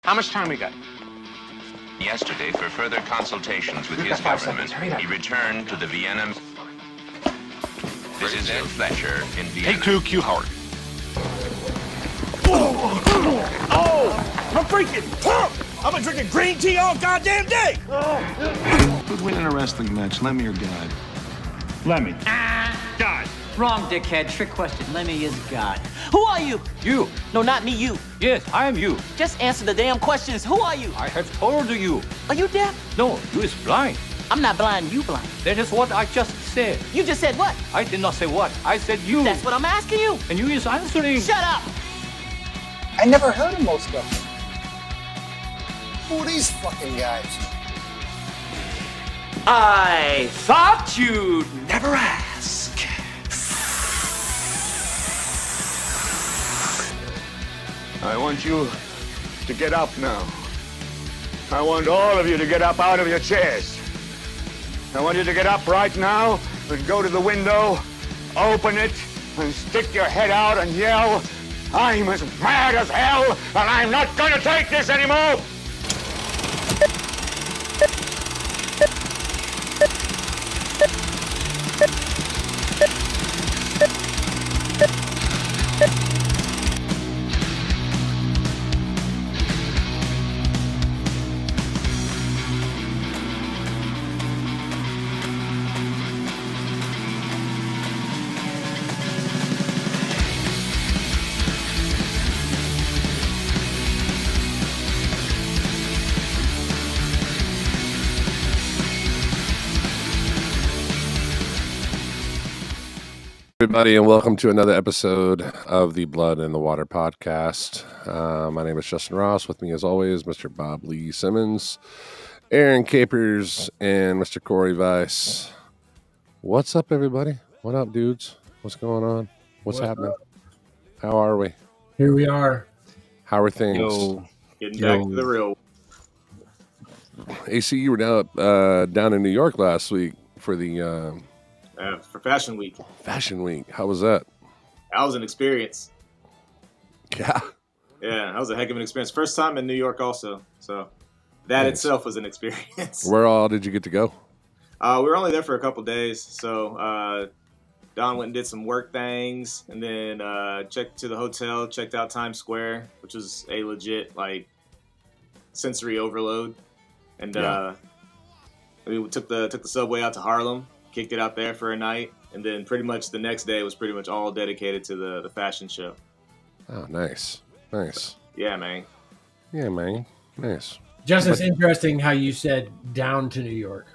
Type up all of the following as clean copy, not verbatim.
How much time we got? Yesterday, for further consultations with his government, he returned to the Vienna. This is Ed Fletcher in Vienna. Take two, Q Howard. Oh, I'm freaking pumped! I've been drinking green tea all goddamn day! Who'd win in a wrestling match, Lemmy or God? Lemmy. God. Wrong, dickhead. Trick question. Lemmy is God. Who are you? You. No, not me, you. Yes, I am you. Just answer the damn questions. Who are you? I have told you. Are you deaf? No, you is blind. I'm not blind, you blind. That is what I just said. You just said what? I did not say what. I said you. That's what I'm asking you. And you is answering. Shut up. I never heard of most of them. Who are these fucking guys? I thought you'd never ask. I want you to get up now. I want all of you to get up out of your chairs. I want you to get up right now and go to the window, open it, and stick your head out and yell, "I'm as mad as hell, and I'm not gonna take this anymore!" Everybody, and welcome to another episode of the Blood in the Water podcast. My name is Justin Ross. With me, as always, Mr. Bob Lee Simmons, Aaron Capers, and Mr. Corey Weiss. What's up, everybody? What up, dudes? What's going on? What's happening? How are we? Here we are. How are things? Getting back to the real. AC, you were down in New York last week for the For Fashion Week. Fashion Week. How was that? That was an experience. Yeah. Yeah, that was a heck of an experience. First time in New York also. So that itself was an experience. Where all did you get to go? We were only there for a couple days. So Don went and did some work things and then checked to the hotel, checked out Times Square, which was a legit sensory overload. And we took the subway out to Harlem. Kicked it out there for a night, and then pretty much the next day was pretty much all dedicated to the fashion show. Oh, nice. Yeah, man. Nice. Just as interesting how you said down to New York,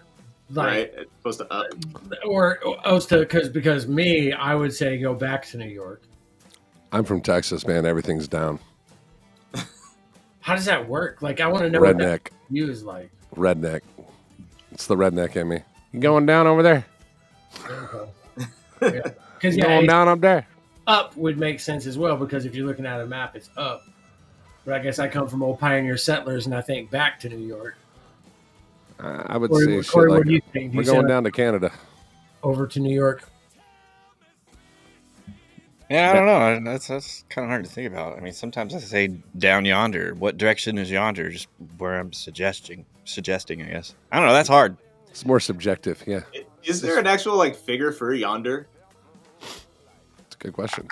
Right, it's supposed to up. Or because me, I would say go back to New York. I'm from Texas, man. Everything's down. How does that work? Like, I want to know Redneck. what that view is like. Redneck. It's the redneck in me. You going down over there? Okay. Because going down up there. Up would make sense as well, because if you're looking at a map, it's up. But I guess I come from old pioneer settlers, and I think back to New York. I would Corey, say shit Corey, like what do you think? we're going down to Canada. Over to New York. Yeah, I don't know. That's kind of hard to think about. I mean, sometimes I say down yonder. What direction is yonder? Just where I'm suggesting, I guess. I don't know. That's hard. It's more subjective, yeah. Is there an actual figure for yonder? It's a good question.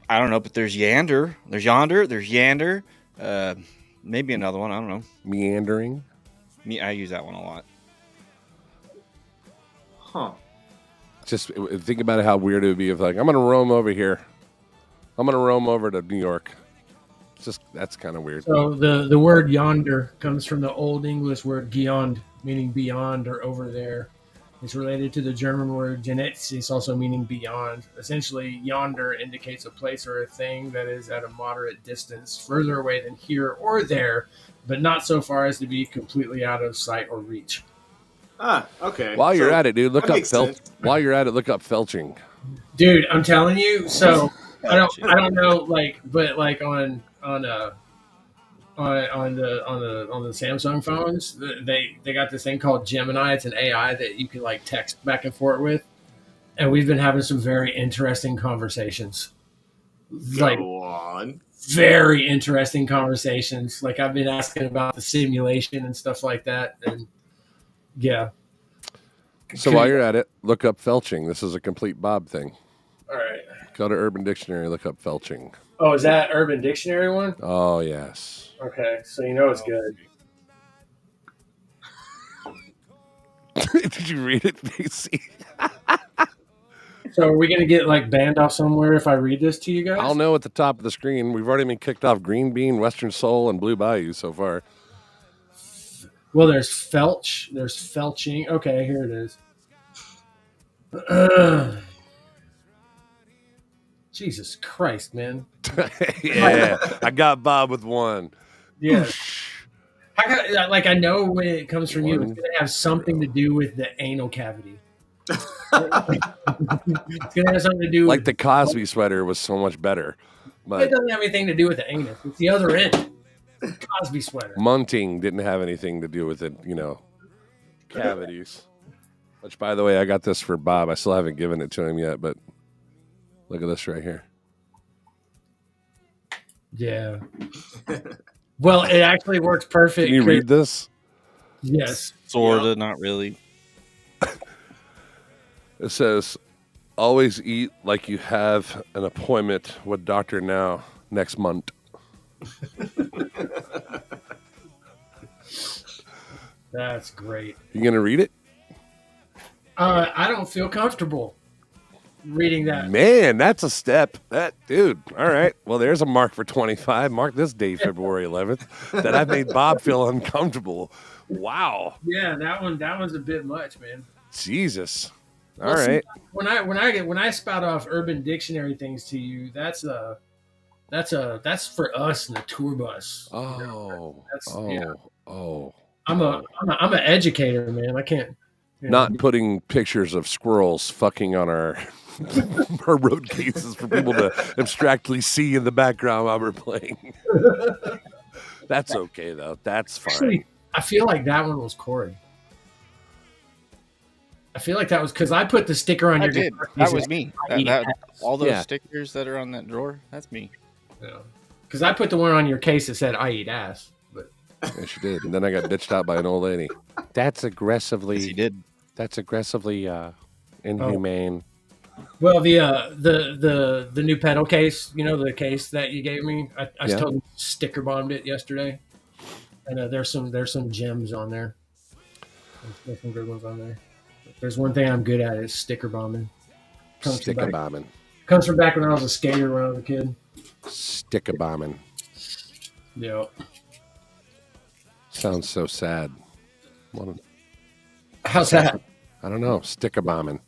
I don't know, but there's yander. There's yonder. There's yander. Maybe another one. I don't know. Meandering. I use that one a lot. Huh. Just think about how weird it would be if I'm going to roam over here. I'm going to roam over to New York. That's kind of weird. So the word yonder comes from the Old English word "geyond," meaning beyond or over there. It's related to the German word "jenseits," also meaning beyond. Essentially, yonder indicates a place or a thing that is at a moderate distance, further away than here or there, but not so far as to be completely out of sight or reach. Ah, okay. While you're at it, dude, look up While you're at it, look up felching. Dude, I'm telling you. So I don't know, but on the Samsung phones, they got this thing called Gemini. It's an AI that you can text back and forth with, and we've been having some very interesting conversations. like Go on. very interesting conversations. Like I've been asking about the simulation and stuff like that, and yeah. So while you're at it, look up felching. This is a complete Bob thing. All right. Go to Urban Dictionary, look up felching. Oh, is that Urban Dictionary one? Oh, yes. Okay, so you know it's good. Did you read it, Casey? So are we going to get like banned off somewhere if I read this to you guys? I'll know at the top of the screen. We've already been kicked off Green Bean, Western Soul, and Blue Bayou so far. Well, there's felch. There's felching. Okay, here it is. Jesus Christ, man. Yeah, I got Bob with one. Yeah. I know when it comes from you, it's going to have something to do with the anal cavity. It's going to have something to do like with... the Cosby sweater was so much better. But it doesn't have anything to do with the anus. It's the other end. Cosby sweater. Munting didn't have anything to do with it, cavities. Which, by the way, I got this for Bob. I still haven't given it to him yet, but look at this right here. Yeah. Well, it actually works perfect. Can you read this? Yes. Sorta, not really. It says, always eat like you have an appointment with Dr. Now next month. That's great. You going to read it? I don't feel comfortable reading that. Man, that's a step. Dude. All right. Well, there's a mark for 25. Mark this day, February 11th, that I made Bob feel uncomfortable. Wow. Yeah, that one's a bit much, man. Jesus. All right. When I spout off Urban Dictionary things to you, that's for us in the tour bus. I'm an educator, man. I can't. Not putting pictures of squirrels fucking on our road cases for people to abstractly see in the background while we're playing. That's okay though. That's fine. Actually, I feel like that one was Corey. I feel like that was because I put the sticker on your guitar. That was me. All those stickers that are on that drawer, that's me. Yeah. Because I put the one on your case that said "I eat ass." But yes, you did. And then I got bitched out by an old lady. That's aggressively. Yes, you did. That's aggressively inhumane. Well, the new pedal case, the case that you gave me, I totally sticker bombed it yesterday, and there's some gems on there. There's some good ones on there. There's one thing I'm good at is sticker bombing. Sticker bombing. Comes from back when I was a skater when I was a kid. Sticker bombing. Yeah. Sounds so sad. How's that? I don't know. Sticker bombing.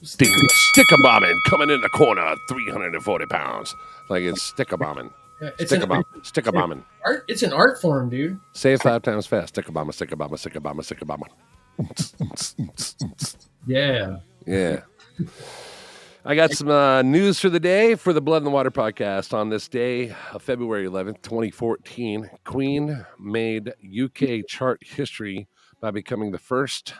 Sticker bombing coming in the corner, 340 pounds. Like it's sticker bombing. Yeah, sticker bombing. It's an art form, dude. Say it 5 times fast. Sticker bomber, sticker bomber, sticker bomber, sticker bomber. Yeah. Yeah. I got some news for the day for the Blood in the Water podcast. On this day of February 11th, 2014, Queen made UK chart history by becoming the first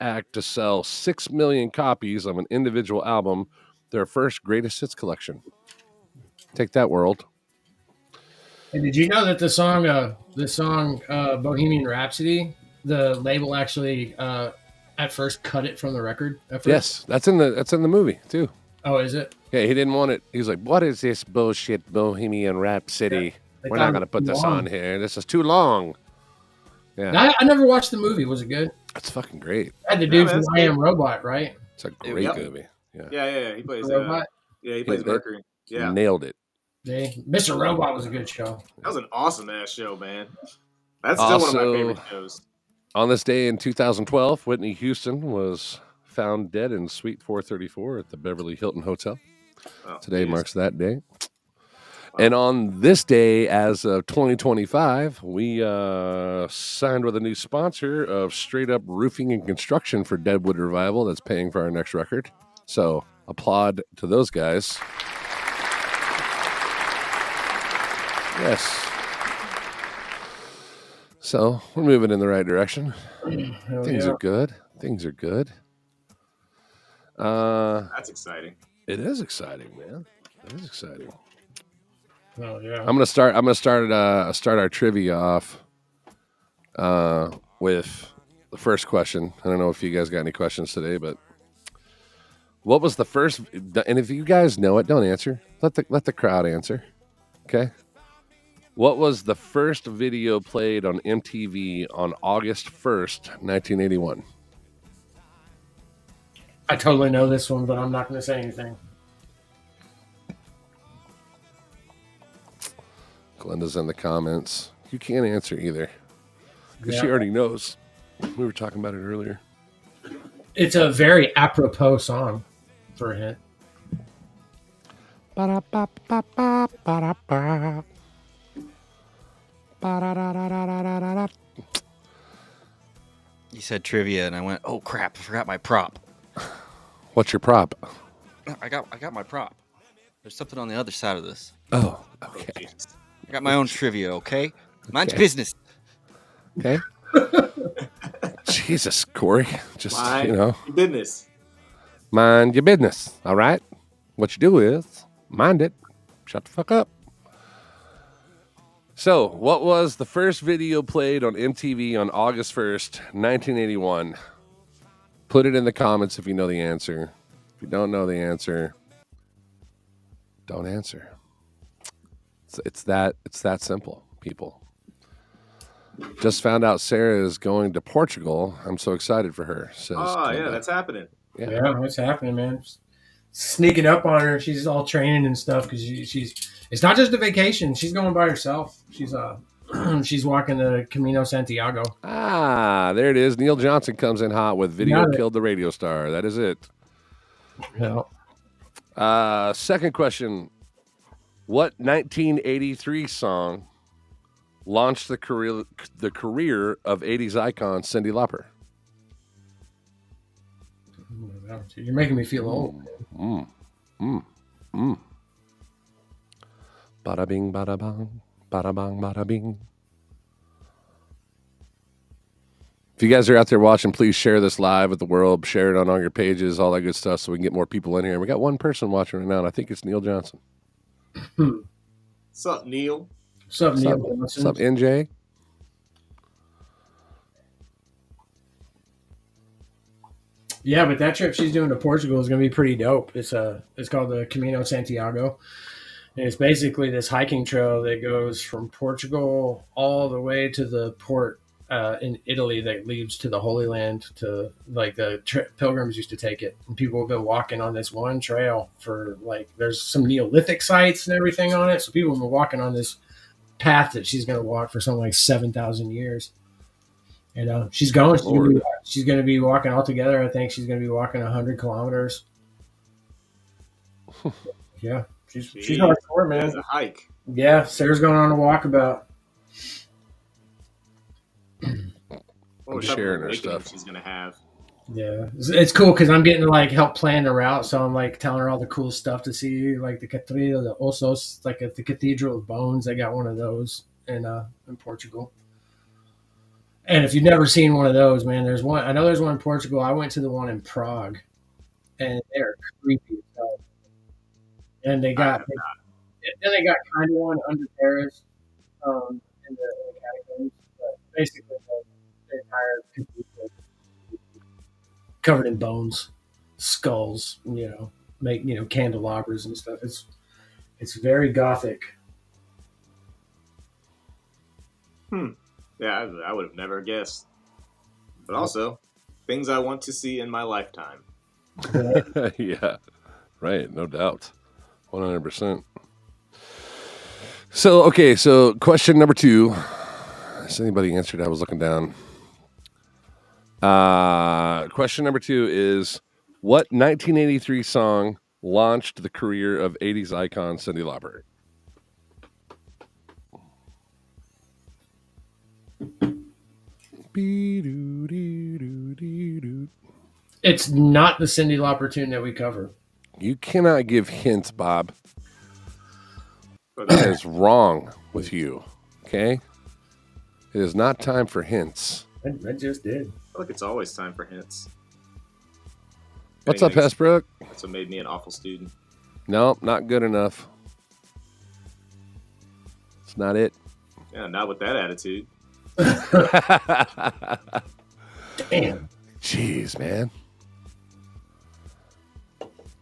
act to sell 6 million copies of an individual album, their first greatest hits collection. Take that, world. And did you know that the song Bohemian Rhapsody, the label actually at first cut it from the record? Yes, that's in the movie too. Oh, is it? Yeah, he didn't want it. He was like, "What is this bullshit Bohemian Rhapsody? We're not going to put this on here. This is too long." Yeah, I never watched the movie. Was it good? It's fucking great. Had the dude from I Am Robot, right? It's a great movie. Yeah. He plays Robot. He plays Mercury. Yeah, nailed it. Yeah. Mr. Robot was a good show. That was an awesome ass show, man. That's still one of my favorite shows. On this day in 2012, Whitney Houston was found dead in Suite 434 at the Beverly Hilton Hotel. Today marks that day. Wow. And on this day, as of 2025, we signed with a new sponsor of Straight Up Roofing and Construction for Deadwood Revival that's paying for our next record. So applaud to those guys. Yes. So we're moving in the right direction. Things are good. Things are good. That's exciting. It is exciting, man. That is exciting. Oh yeah. I'm gonna start our trivia off with the first question. I don't know if you guys got any questions today, but what was the first? And if you guys know it, don't answer. Let the crowd answer. Okay. What was the first video played on MTV on August 1st, 1981? I totally know this one, but I'm not going to say anything. Glenda's in the comments. You can't answer either because she Yeah. already knows. We were talking about it earlier. It's a very apropos song for a hint. Ba-da-ba-ba-ba, ba-da-ba. Ba-da-da-da-da-da-da-da. You said trivia, and I went, "Oh crap! I forgot my prop." What's your prop? I got my prop. There's something on the other side of this. Oh, okay. I got my own trivia. Okay, mind your Okay. business. Okay. Jesus, Corey. Just, Mind your business. mind your business. All right. What you do is mind it. Shut the fuck up. So, what was the first video played on MTV on August 1st, 1981? Put it in the comments if you know the answer. If you don't know the answer, don't answer. It's that simple, people. Just found out Sarah is going to Portugal. I'm so excited for her. Says Oh, yeah, Glenda. that's happening. Yeah, what's happening, man? Sneaking up on her. She's all training and stuff because she's. It's not just a vacation. She's going by herself. She's she's walking the Camino Santiago. Ah, there it is. Neil Johnson comes in hot with video Got it. killed the radio star. That is it. Yeah. Second question. What 1983 song launched the career of 80s icon Cyndi Lauper? You're making me feel old. Bada bing, bada bang, bada bang, bada bing. If you guys are out there watching, please share this live with the world. Share it on all your pages, all that good stuff, so we can get more people in here. We got one person watching right now, and I think it's Neil Johnson. What's up, Neil? What's up, Neil? What's up, NJ? Yeah, but that trip she's doing to Portugal is going to be pretty dope. It's called the Camino Santiago, and it's basically this hiking trail that goes from Portugal all the way to the port in Italy that leads to the Holy Land. To like the pilgrims used to take it, and people have been walking on this one trail for like there's some Neolithic sites and everything on it. So people have been walking on this path that she's going to walk for something like 7,000 years. And she's going. She's going to be walking all together. I think she's going to be walking 100 kilometers. Yeah, she's hardcore, man. It's a hike. Yeah, Sarah's going on a walkabout. What sharing her awakening stuff. she's gonna have. Yeah, it's cool because I'm getting to like help plan the route. So I'm like telling her all the cool stuff to see, like the Cathedral de Ossos, like at the Cathedral of Bones. I got one of those in Portugal. And if you've never seen one of those, man, there's one. I know there's one in Portugal. I went to the one in Prague, and they're creepy as hell. And they got kind of one under Paris, in the catacombs. But basically, the entire cathedral covered in bones, skulls. Candelabras and stuff. It's very gothic. Yeah, I would have never guessed. But also, things I want to see in my lifetime. Yeah, right. No doubt. 100%. So question number 2. Has anybody answered? I was looking down. Question number 2 is, what 1983 song launched the career of 80s icon Cyndi Lauper? It's not the Cyndi Lauper tune that we cover. You cannot give hints, Bob. That is wrong with you. Okay? It is not time for hints. I just did. I feel like it's always time for hints. What's up, Hesbrook? That's what made me an awful student. No, not good enough. It's not it. Yeah, not with that attitude. Damn. Jeez, man.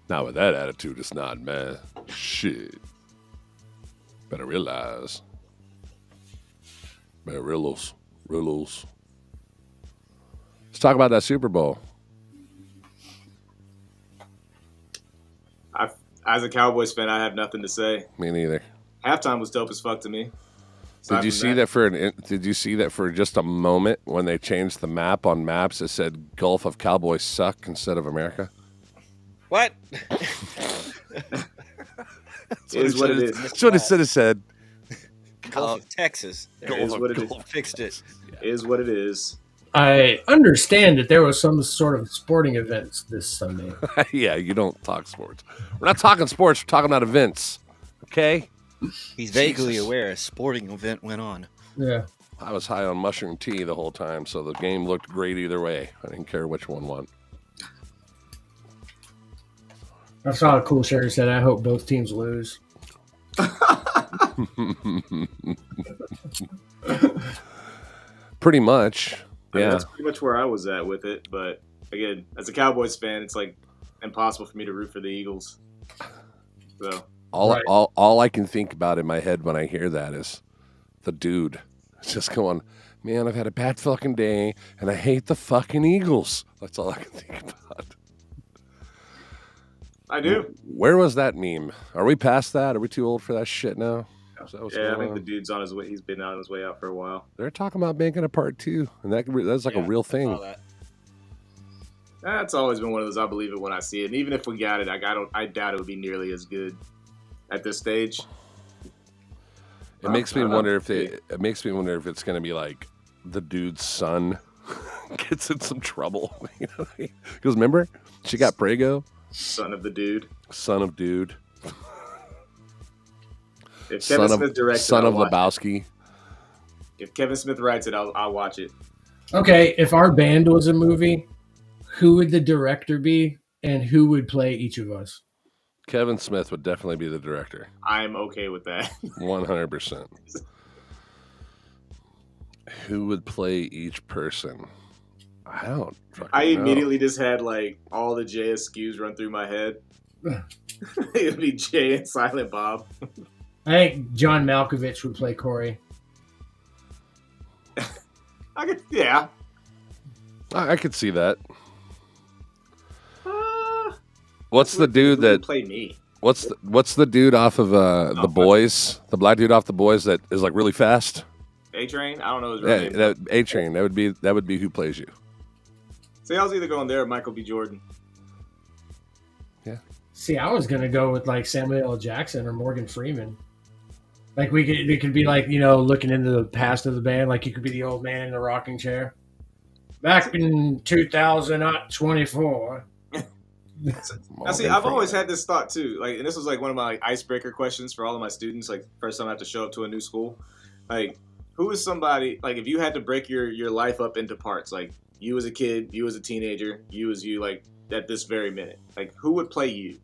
Not with that attitude, it's not, man. Shit. Better realize. Better realize. Let's talk about that Super Bowl. As a Cowboys fan, I have nothing to say. Me neither. Halftime was dope as fuck to me. Did you see that for just a moment when they changed the map on maps? It said Gulf of Cowboys suck instead of America. What? It is what it is. That's what it should have said. Gulf of Texas. It is what it is. Fixed it. It is what it is. I understand that there was some sort of sporting events this Sunday. Yeah, you don't talk sports. We're not talking sports. We're talking about events. Okay? He's vaguely aware a sporting event went on. Yeah. I was high on mushroom tea the whole time, so the game looked great either way. I didn't care which one won. I saw a cool shirt that said, I hope both teams lose. Pretty much. I mean, Yeah. that's pretty much where I was at with it. But again, as a Cowboys fan, it's like impossible for me to root for the Eagles. So All I can think about in my head when I hear that is the dude just going, man, I've had a bad fucking day and I hate the fucking Eagles. That's all I can think about. I do. Where was that meme? Are we past that? Are we too old for that shit now? Yeah, I think the dude's on his way. He's been on his way out for a while. They're talking about making a part 2, and that's like a real thing. That's always been one of those. I believe it when I see it. And even if we got it, I doubt it would be nearly as good at this stage. It makes me wonder if it's going to be like the dude's son gets in some trouble. You know, because remember, she got Prego. Son of the dude. Son of dude. If Kevin Smith directs son it, of Lebowski. If Kevin Smith writes it, I'll watch it. Okay, if our band was a movie, who would the director be, and who would play each of us? Kevin Smith would definitely be the director. I'm okay with that. 100%. Who would play each person? I don't. I immediately just had like all the JSQs run through my head. It would be Jay and Silent Bob. I think John Malkovich would play Corey. Yeah. I could see that. What's the dude that played me? What's the dude off of The Boys? The black dude off The Boys that is like really fast. A-Train? I don't know his real name. A-Train. That would be who plays you. See, I was either going there or Michael B. Jordan. Yeah. See, I was gonna go with like Samuel L. Jackson or Morgan Freeman. Like it could be like, you know, looking into the past of the band. Like you could be the old man in the rocking chair. Back in 2024. Now, see, I've always had this thought too. Like, and this was like one of my icebreaker questions for all of my students. Like, first time I have to show up to a new school. Like, who is somebody? Like, if you had to break your life up into parts, like you as a kid, you as a teenager, you as you, like at this very minute, like who would play you?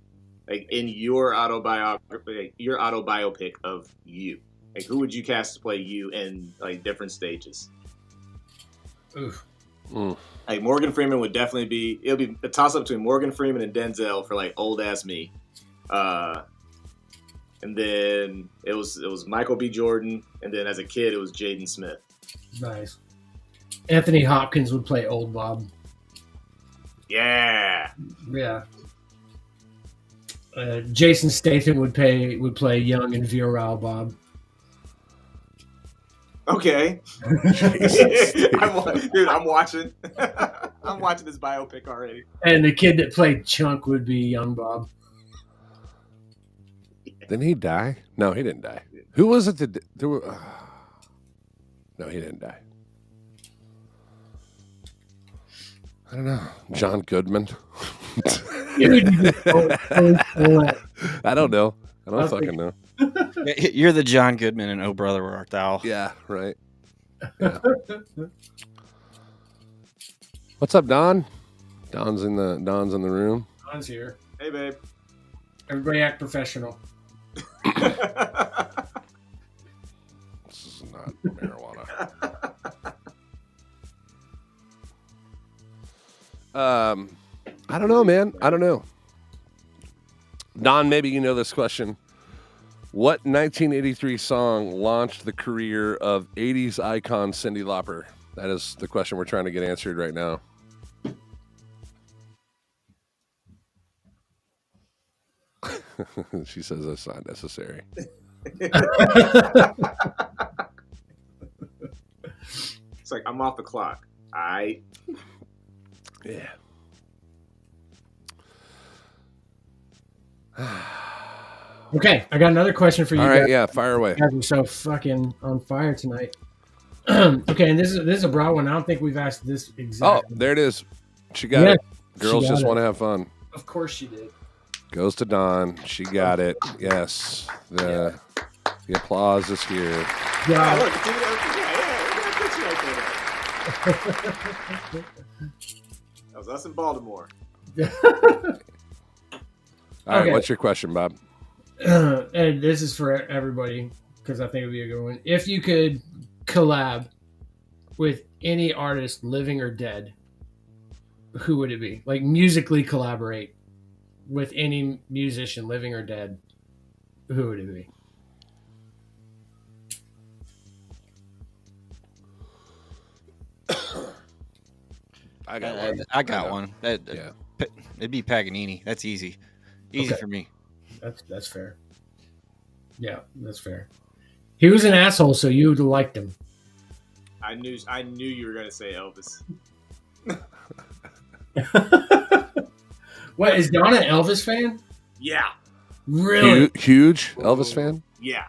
Like in your autobiography, your autobiopic of you, like who would you cast to play you in like different stages? Oof. Like Morgan Freeman would definitely be. It'll be a toss up between Morgan Freeman and Denzel for like old ass me, and then it was Michael B. Jordan, and then as a kid it was Jaden Smith. Nice. Anthony Hopkins would play Old Bob. Yeah. Yeah. Jason Statham would play young and virile Bob. Okay. Dude, I'm watching. I'm watching this biopic already. And the kid that played Chunk would be young Bob. Didn't he die? No, he didn't die. Who was it that... No, he didn't die. I don't know. John Goodman? I don't know. I don't fucking know. You're the John Goodman and Oh Brother Where Art Thou. Yeah, right. Yeah. What's up, Don? Don's in the room. Don's here. Hey, babe. Everybody act professional. This is not marijuana. I don't know, man. I don't know. Don, maybe you know this question. What 1983 song launched the career of 80s icon Cyndi Lauper? That is the question we're trying to get answered right now. She says that's not necessary. It's like, I'm off the clock. Yeah. Okay, I got another question for you. All right, guys. yeah, fire away. You guys are so fucking on fire tonight. Okay, and this is a broad one. I don't think we've asked this exactly. Oh, there it is. She got it. Girls just want to have fun. Of course she did. Goes to Don. She got it. Yes. The applause is here. Yeah. Look, dude, that was us in Baltimore. All right, Okay. what's your question, Bob? And this is for everybody because I think it would be a good one. If you could collab with any artist, living or dead, who would it be? Like musically collaborate with any musician, living or dead, who would it be? I got one. I got one. Yeah. It'd be Paganini. That's easy. Easy Okay. for me. That's fair. Yeah, that's fair. He was an asshole, so you would have liked him. I knew you were gonna say Elvis. What, is Donna an Elvis fan? Yeah. Really? Huge Elvis fan? Yeah.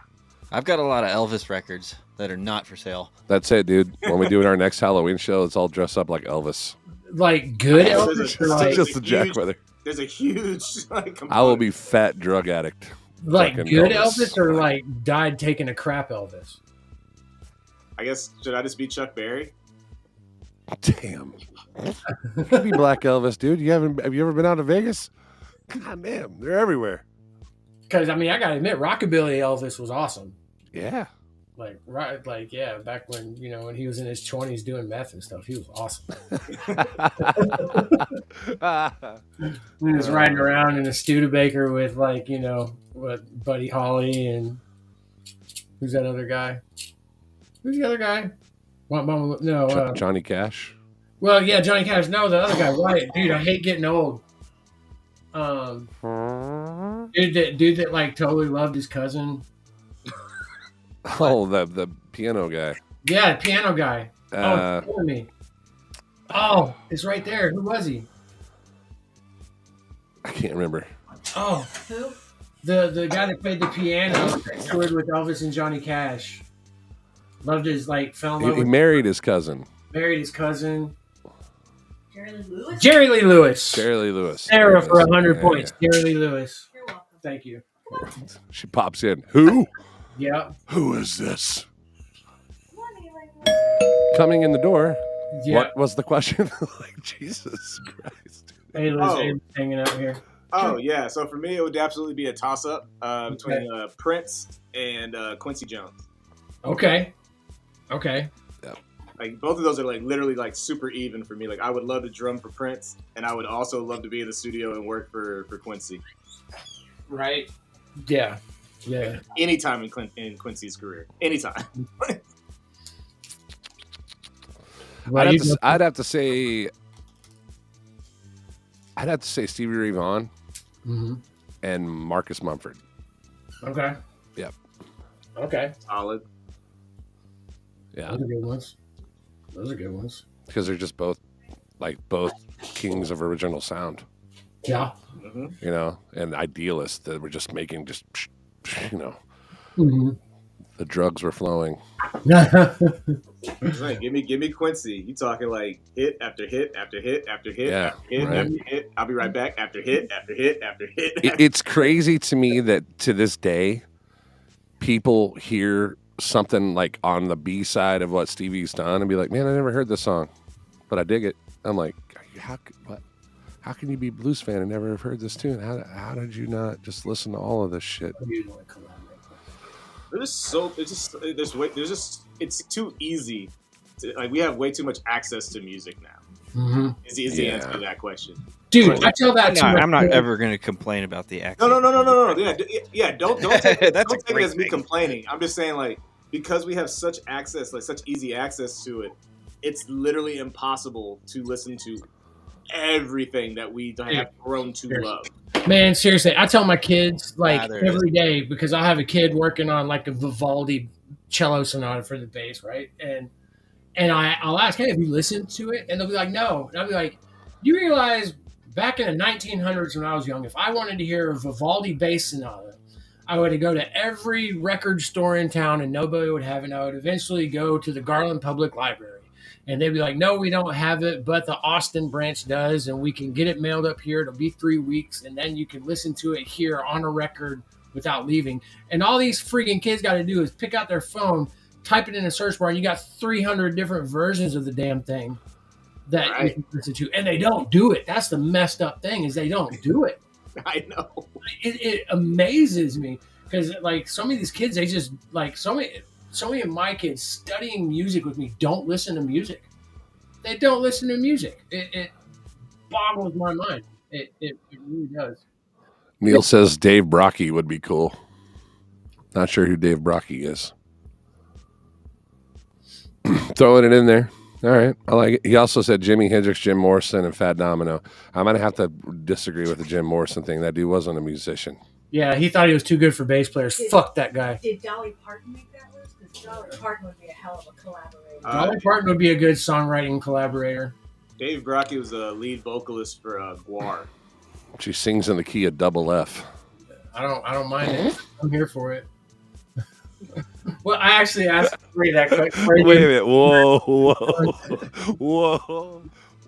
I've got a lot of Elvis records that are not for sale. That's it, dude. When we do our next Halloween show, let's all dress up like Elvis. Like good Elvis? Or like, Just the Jackweather. There's a huge like, I will be fat drug addict. like Fucking good Elvis or like died taking a crap Elvis? I guess, should I just be Chuck Berry? Damn. You could be Black Elvis, dude. Have you ever been out to Vegas? God damn, they're everywhere. Because I mean, I gotta admit, Rockabilly Elvis was awesome. Yeah. Like yeah, back when when he was in his 20s doing meth and stuff, he was awesome. He was riding around in a Studebaker with with Buddy Holly and who's that other guy? Who's the other guy? No, Johnny Cash. well, yeah, Johnny Cash. No, the other guy. Why, dude? I hate getting old. Dude that like totally loved his cousin. Oh, the piano guy. Yeah, piano guy. Uh, It's killing me. Oh, it's right there. Who was he? I can't remember. Oh, who? The guy that played the piano that toured with Elvis and Johnny Cash. Loved his fell in love He with, married his cousin. married his cousin. Jerry Lee Lewis? Jerry Lee Lewis. Jerry Lee Lewis. Sarah for 100 Yeah. points. Jerry Lee Lewis. You're welcome. Thank you. She pops in. Who? Yeah. Who is this? Come on, Eli. Coming in the door. Yeah. What was the question? Like, Jesus Christ. Hey, Liz, Oh. Abe's hanging out here. Oh yeah, so for me it would absolutely be a toss-up between Prince and Quincy Jones. Okay. Like both of those are like literally like super even for me. Like I would love to drum for Prince, and I would also love to be in the studio and work for Quincy. Right. Yeah. Yeah. Anytime in Quincy's career, anytime. Well, I'd have to say Stevie Ray Vaughan Mhm. and Marcus Mumford. Okay. Yep. Okay. Solid. Yeah. Those are good ones. Because they're just both kings of original sound. Yeah. Mm-hmm. And idealists that were just making Mm-hmm. the drugs were flowing. It's like, give me Quincy. You talking like hit after hit after hit after hit Yeah, after hit right. after hit. I'll be right back after hit after hit after hit. It's crazy to me that to this day, people hear something like on the B side of what Stevie's done and be like, "Man, I never heard this song, but I dig it." I'm like, how can you be a blues fan and never have heard this tune? How did you not just listen to all of this shit? It's too easy. Like we have way too much access to music now. Mm-hmm. Is the answer to that question, dude? I tell that I'm not ever going to complain about the access. No. Yeah, don't take it, That's don't take it as me thing. complaining. I'm just saying, like, because we have such access, like such easy access to it, it's literally impossible to listen to everything that we have grown to love. Man, seriously, I tell my kids like there every day because I have a kid working on like a Vivaldi cello sonata for the bass, right? And I'll ask, hey, have you listened to it? And they'll be like, no. And I'll be like, you realize back in the 1900s when I was young, if I wanted to hear a Vivaldi bass sonata, I would go to every record store in town and nobody would have it. I would eventually go to the Garland Public Library. And they'd be like, no, we don't have it, but the Austin branch does, and we can get it mailed up here. It'll be 3 weeks, and then you can listen to it here on a record without leaving. And all these freaking kids got to do is pick out their phone, type it in a search bar, and you got 300 different versions of the damn thing that you can listen to. And they don't do it. That's the messed up thing is they don't do it. I know. It amazes me because, like, some of these kids, they just, like, so many of my kids studying music with me don't listen to music. They don't listen to music. It boggles my mind. It really does. Neil says Dave Brocky would be cool. Not sure who Dave Brocky is. Throwing it in there. All right. I like it. He also said Jimi Hendrix, Jim Morrison, and Fat Domino. I'm going to have to disagree with the Jim Morrison thing. That dude wasn't a musician. Yeah, he thought he was too good for bass players. Fuck that guy. Did Dolly Parton make that list? Because Dolly Parton would be a hell of a collaborator. Dolly Parton would be a good songwriting collaborator. Dave Brocky was a lead vocalist for Guar. She sings in the key of double F. I don't mind it. I'm here for it. Well, I actually asked Corey that question. Wait a minute.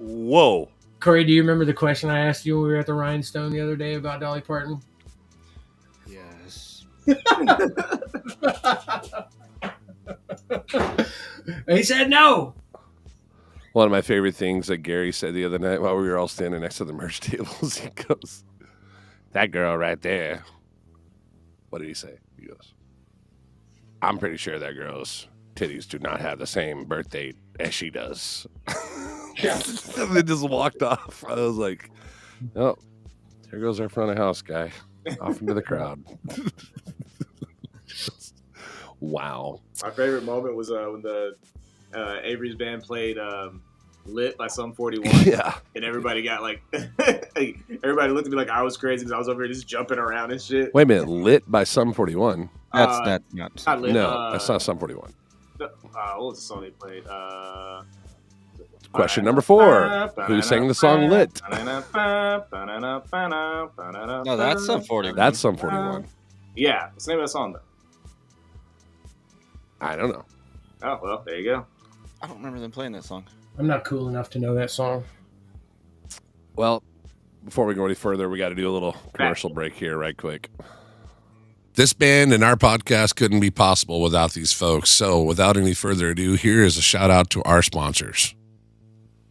Whoa. Corey, do you remember the question I asked you when we were at the Rhinestone the other day about Dolly Parton? Yes. He said no. One of my favorite things that Gary said the other night while we were all standing next to the merch tables, he goes, that girl right there. What did he say? He goes, I'm pretty sure that girl's titties do not have the same birth date as she does. Yeah. And they just walked off. I was like, oh, there goes our front of house guy. Off into the crowd. Wow. My favorite moment was when the Avery's band played Lit by Sum 41. Yeah. And everybody got like, everybody looked at me like I was crazy because I was over here just jumping around and shit. Wait a minute. Lit by Sum 41? That's not Lit. No, that's not Sum 41. What was the song they played? Question number 4. Who sang the song Lit? No, that's Sum 41. That's Sum 41. Yeah. What's the name of that song, though? I don't know. Oh, well, there you go. I don't remember them playing that song. I'm not cool enough to know that song. Well, before we go any further, we got to do a little commercial break here right quick. This band and our podcast couldn't be possible without these folks. So without any further ado, here is a shout out to our sponsors.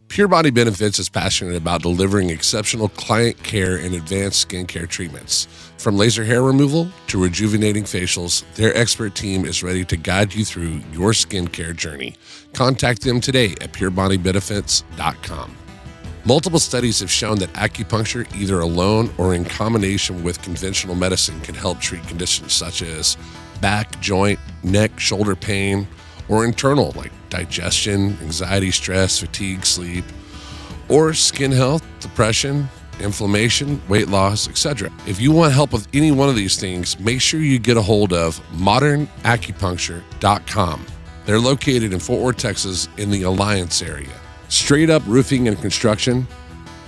Pure Body Benefits is passionate about delivering exceptional client care and advanced skincare treatments. From laser hair removal to rejuvenating facials, their expert team is ready to guide you through your skincare journey. Contact them today at purebodybenefits.com. Multiple studies have shown that acupuncture, either alone or in combination with conventional medicine, can help treat conditions such as back, joint, neck, shoulder pain, or internal like digestion, anxiety, stress, fatigue, sleep, or skin health, depression, inflammation, weight loss, etc. If you want help with any one of these things, make sure you get a hold of modernacupuncture.com. They're located in Fort Worth, Texas in the Alliance area. Straight up roofing and construction,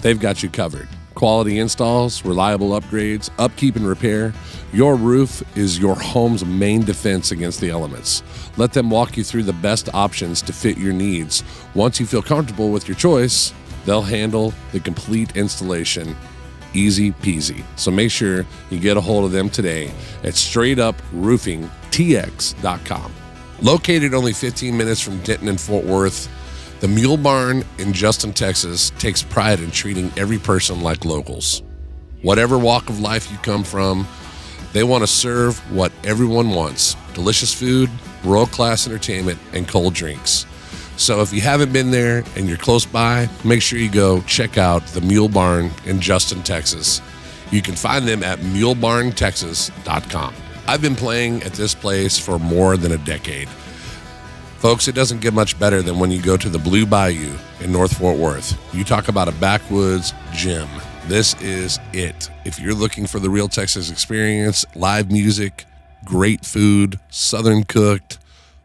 they've got you covered. Quality installs, reliable upgrades, upkeep and repair. Your roof is your home's main defense against the elements. Let them walk you through the best options to fit your needs. Once you feel comfortable with your choice, they'll handle the complete installation. Easy peasy. So make sure you get a hold of them today at straightuproofingtx.com. Located only 15 minutes from Denton and Fort Worth, The Mule Barn in Justin, Texas takes pride in treating every person like locals. Whatever walk of life you come from, they want to serve what everyone wants: delicious food, world-class entertainment, and cold drinks. So if you haven't been there and you're close by, make sure you go check out the Mule Barn in Justin, Texas. You can find them at mulebarntexas.com. I've been playing at this place for more than a decade. Folks, it doesn't get much better than when you go to the Blue Bayou in North Fort Worth. You talk about a backwoods gym. This is it. If you're looking for the real Texas experience, live music, great food, Southern cooked,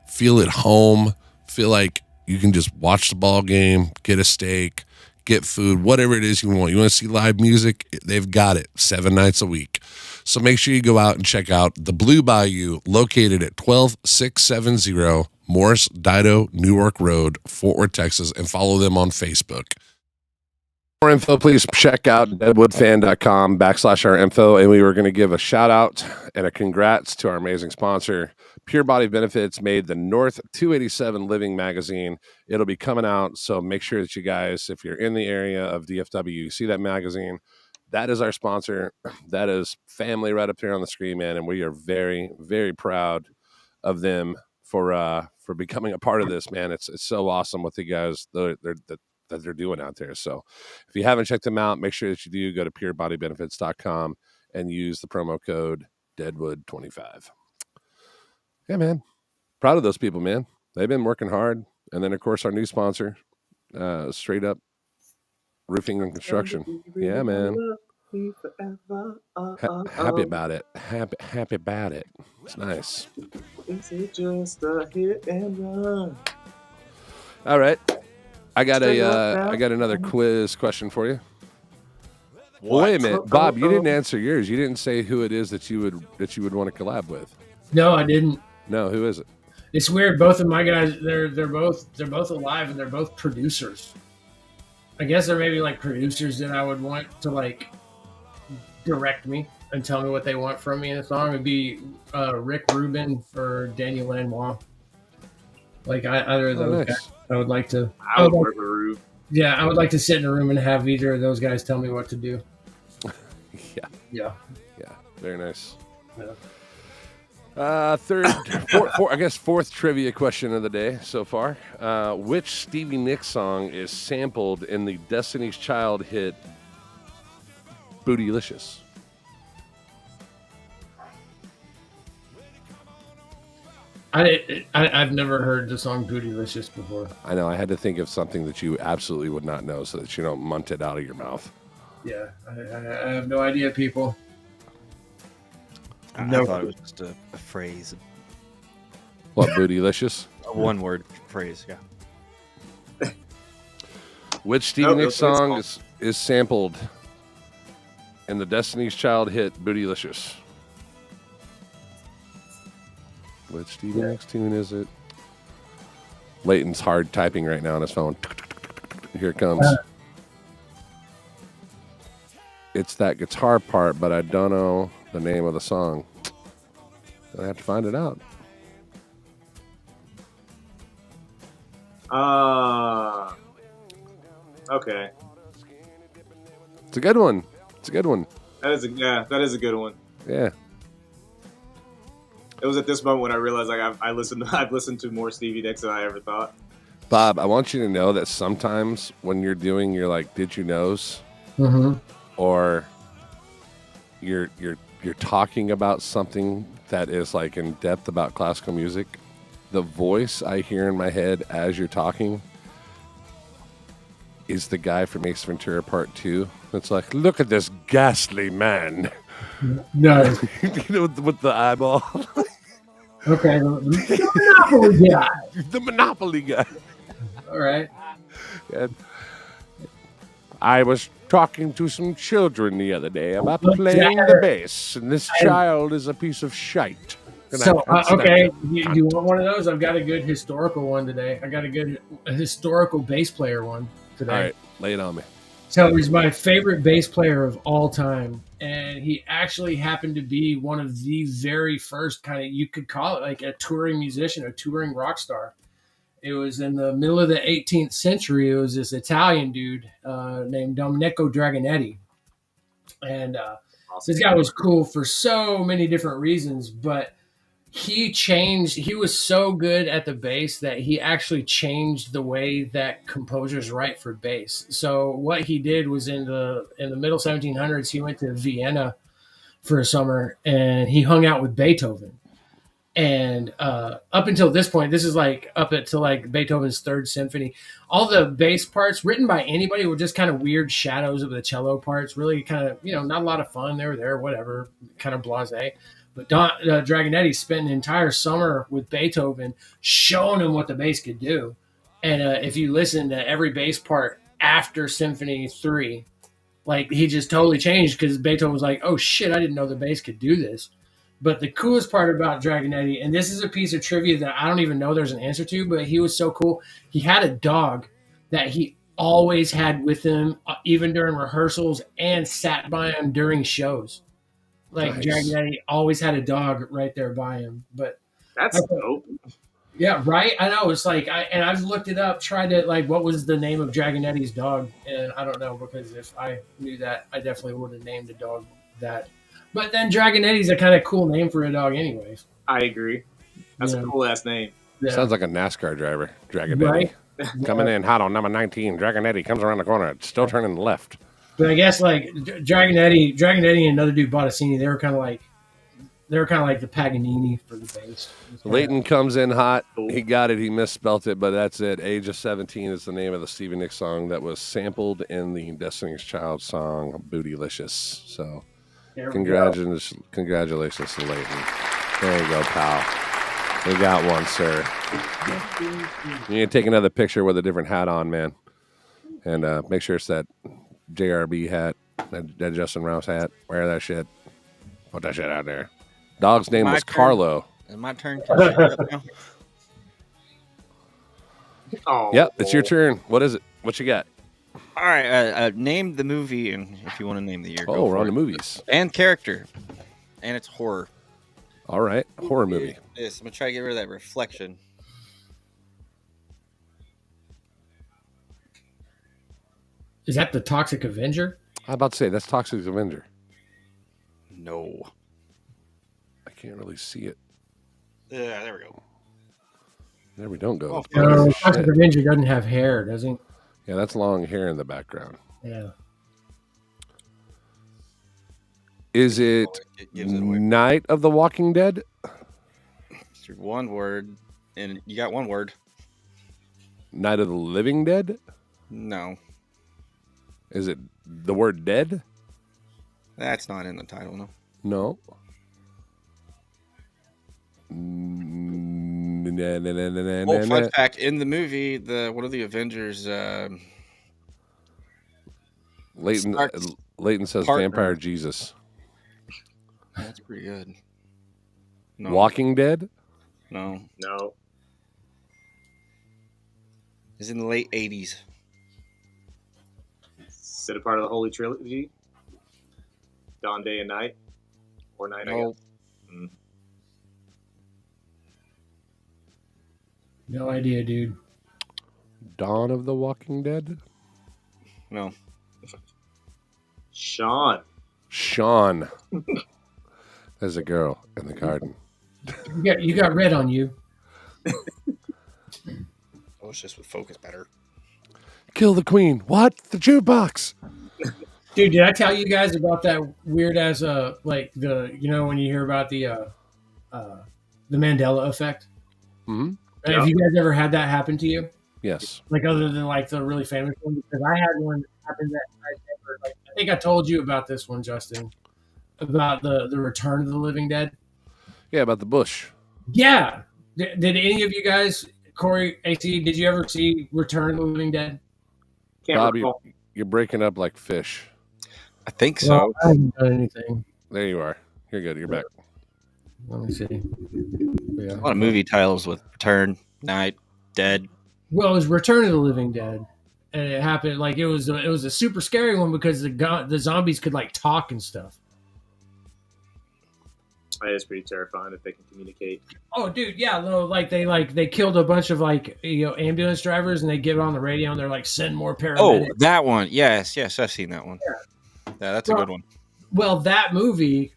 feel at home, feel like you can just watch the ball game, get a steak, get food, whatever it is you want. You want to see live music? They've got it 7 nights a week. So make sure you go out and check out the Blue Bayou, located at 12670 Morris Dido Newark Road, Fort Worth, Texas, and follow them on Facebook. For more info, please check out deadwoodfan.com/our info. And we were going to give a shout out and a congrats to our amazing sponsor, Pure Body Benefits, made the North 287 Living magazine. It'll be coming out, so make sure that you guys, if you're in the area of DFW, you see that magazine. That is our sponsor. That is family right up here on the screen, man, and we are very, very proud of them for becoming a part of this, man. It's so awesome what the guys that they're doing out there. So if you haven't checked them out, make sure that you do. Go to purebodybenefits.com and use the promo code Deadwood25. Yeah, man. Proud of those people, man. They've been working hard. And then, of course, our new sponsor, Straight Up Roofing and Construction. Yeah, man. Happy about it. Happy about it. It's nice. Is it just a hit and run? All right. I got another quiz question for you. Well, wait a minute, Bob. You didn't answer yours. You didn't say who it is that you would want to collab with. No, I didn't. No, who is it? It's weird. Both of my guys, they're both alive, and they're both producers. I guess they're maybe like producers that I would want to like direct me and tell me what they want from me in a song. It'd be Rick Rubin or Daniel Lanois. Like either of those guys. I would like to. I would work with Rube. Yeah, I would like to sit in a room and have either of those guys tell me what to do. Yeah. Very nice. Yeah. Fourth trivia question of the day so far. Which Stevie Nicks song is sampled in the Destiny's Child hit Bootylicious? I've never heard the song Bootylicious before. I know. I had to think of something that you absolutely would not know so that you don't munt it out of your mouth. Yeah, I have no idea, people. I thought it was just a phrase. What, Bootylicious? A one-word phrase, yeah. Which Stevie Nicks song is sampled in the Destiny's Child hit Bootylicious? Which Stevie Nicks tune is it? Leighton's hard typing right now on his phone. Here it comes. It's that guitar part, but I don't know the name of the song. I have to find it out. Okay. It's a good one. That is a good one. Yeah. It was at this moment when I realized I've listened to more Stevie Nicks than I ever thought. Bob, I want you to know that sometimes when you're doing your like did you knows, or you're talking about something that is like in depth about classical music, the voice I hear in my head as you're talking is the guy from Ace Ventura Part 2. It's like, look at this ghastly man. No. You know, with the eyeball. Okay. The Monopoly guy. The Monopoly guy. All right. And I was talking to some children the other day about playing the bass, and this child is a piece of shite. So, okay, you want one of those? I've got a good historical one today. I got a historical bass player one today. All right, lay it on me. So he's my favorite bass player of all time, and he actually happened to be one of the very first kind of, you could call it like a touring musician, a touring rock star. It was in the middle of the 18th century. It was this Italian dude named Domenico Dragonetti. And this guy was cool for so many different reasons, but he was so good at the bass that he actually changed the way that composers write for bass. So what he did was in the middle 1700s, he went to Vienna for a summer and he hung out with Beethoven. And up until this point, this is like up until like Beethoven's Third Symphony, all the bass parts written by anybody were just kind of weird shadows of the cello parts. Really, kind of not a lot of fun. They were there, whatever, kind of blasé. But Dragonetti spent an entire summer with Beethoven, showing him what the bass could do. And if you listen to every bass part after Symphony 3, like he just totally changed because Beethoven was like, "Oh shit, I didn't know the bass could do this." But the coolest part about Dragonetti, and this is a piece of trivia that I don't even know there's an answer to, but he was so cool. He had a dog that he always had with him, even during rehearsals, and sat by him during shows. Like nice. Dragonetti always had a dog right there by him. But that's dope. Yeah, right. I know. It's like I've looked it up, tried to like what was the name of Dragonetti's dog, and I don't know because if I knew that, I definitely would have named the dog that. But then Dragonetti's a kind of cool name for a dog, anyways. I agree. That's a cool ass name. Yeah. Sounds like a NASCAR driver, Dragonetti. Right? Coming in hot on number 19. Dragonetti comes around the corner, still turning left. But I guess like Dragonetti and another dude, Bottesini, they were kind of like the Paganini for the bass. Leighton comes in hot. He got it. He misspelt it, but that's it. Age of 17 is the name of the Stevie Nicks song that was sampled in the Destiny's Child song Bootylicious. So congratulations to Leighton. There you go, pal. We got one, sir. You need to take another picture with a different hat on, man. And make sure it's that JRB hat, that Justin Rouse hat. Wear that shit. Put that shit out there. Dog's name was Carlo. Is my turn? Oh, yep, it's your turn. What is it? What you got? All right, name the movie, and if you want to name the year. Oh, we're on the movies. And character. And it's horror. All right, horror movie. Yes, I'm going to try to get rid of that reflection. Is that the Toxic Avenger? I'm about to say, that's Toxic Avenger. No. I can't really see it. Yeah, there we go. There we don't go. No, Toxic Avenger doesn't have hair, does he? Yeah, that's long hair in the background. Yeah. Is it Night of the Walking Dead? It's one word, and you got one word. Night of the Living Dead? No. Is it the word dead? That's not in the title, no. No. Fun fact, in the movie, one of the Avengers... Leighton says partner. Vampire Jesus. That's pretty good. No. Walking Dead? No. It's in the late 80s. Is it a part of the Holy Trilogy? Dawn, Day, and Night? Or Night, I guess. No idea, dude. Dawn of the Walking Dead? No. Sean. There's a girl in the garden. You got red on you. Let's just focus better. Kill the queen. What? The jukebox. Dude, did I tell you guys about that weird as like the when you hear about the Mandela effect? Mm-hmm. Right? Have you guys ever had that happen to you? Yes. Like other than like the really famous one, because I had one happen that I think I told you about this one, Justin, about the Return of the Living Dead. Yeah, about the bush. Yeah. Did any of you guys, Corey, AC, did you ever see Return of the Living Dead? Bob, you're breaking up like fish. I think so. Well, I haven't done anything. There you are. You're good. You're back. Let me see. Yeah. A lot of movie titles with Return, Night, Dead. Well, it was Return of the Living Dead, and it happened like it was a super scary one because the zombies could like talk and stuff. That is pretty terrifying if they can communicate. Oh, dude, yeah, no, they killed a bunch of ambulance drivers, and they get on the radio and they're like, send more paramedics. Oh, that one. Yes, I've seen that one. Yeah, that's a good one. Well, that movie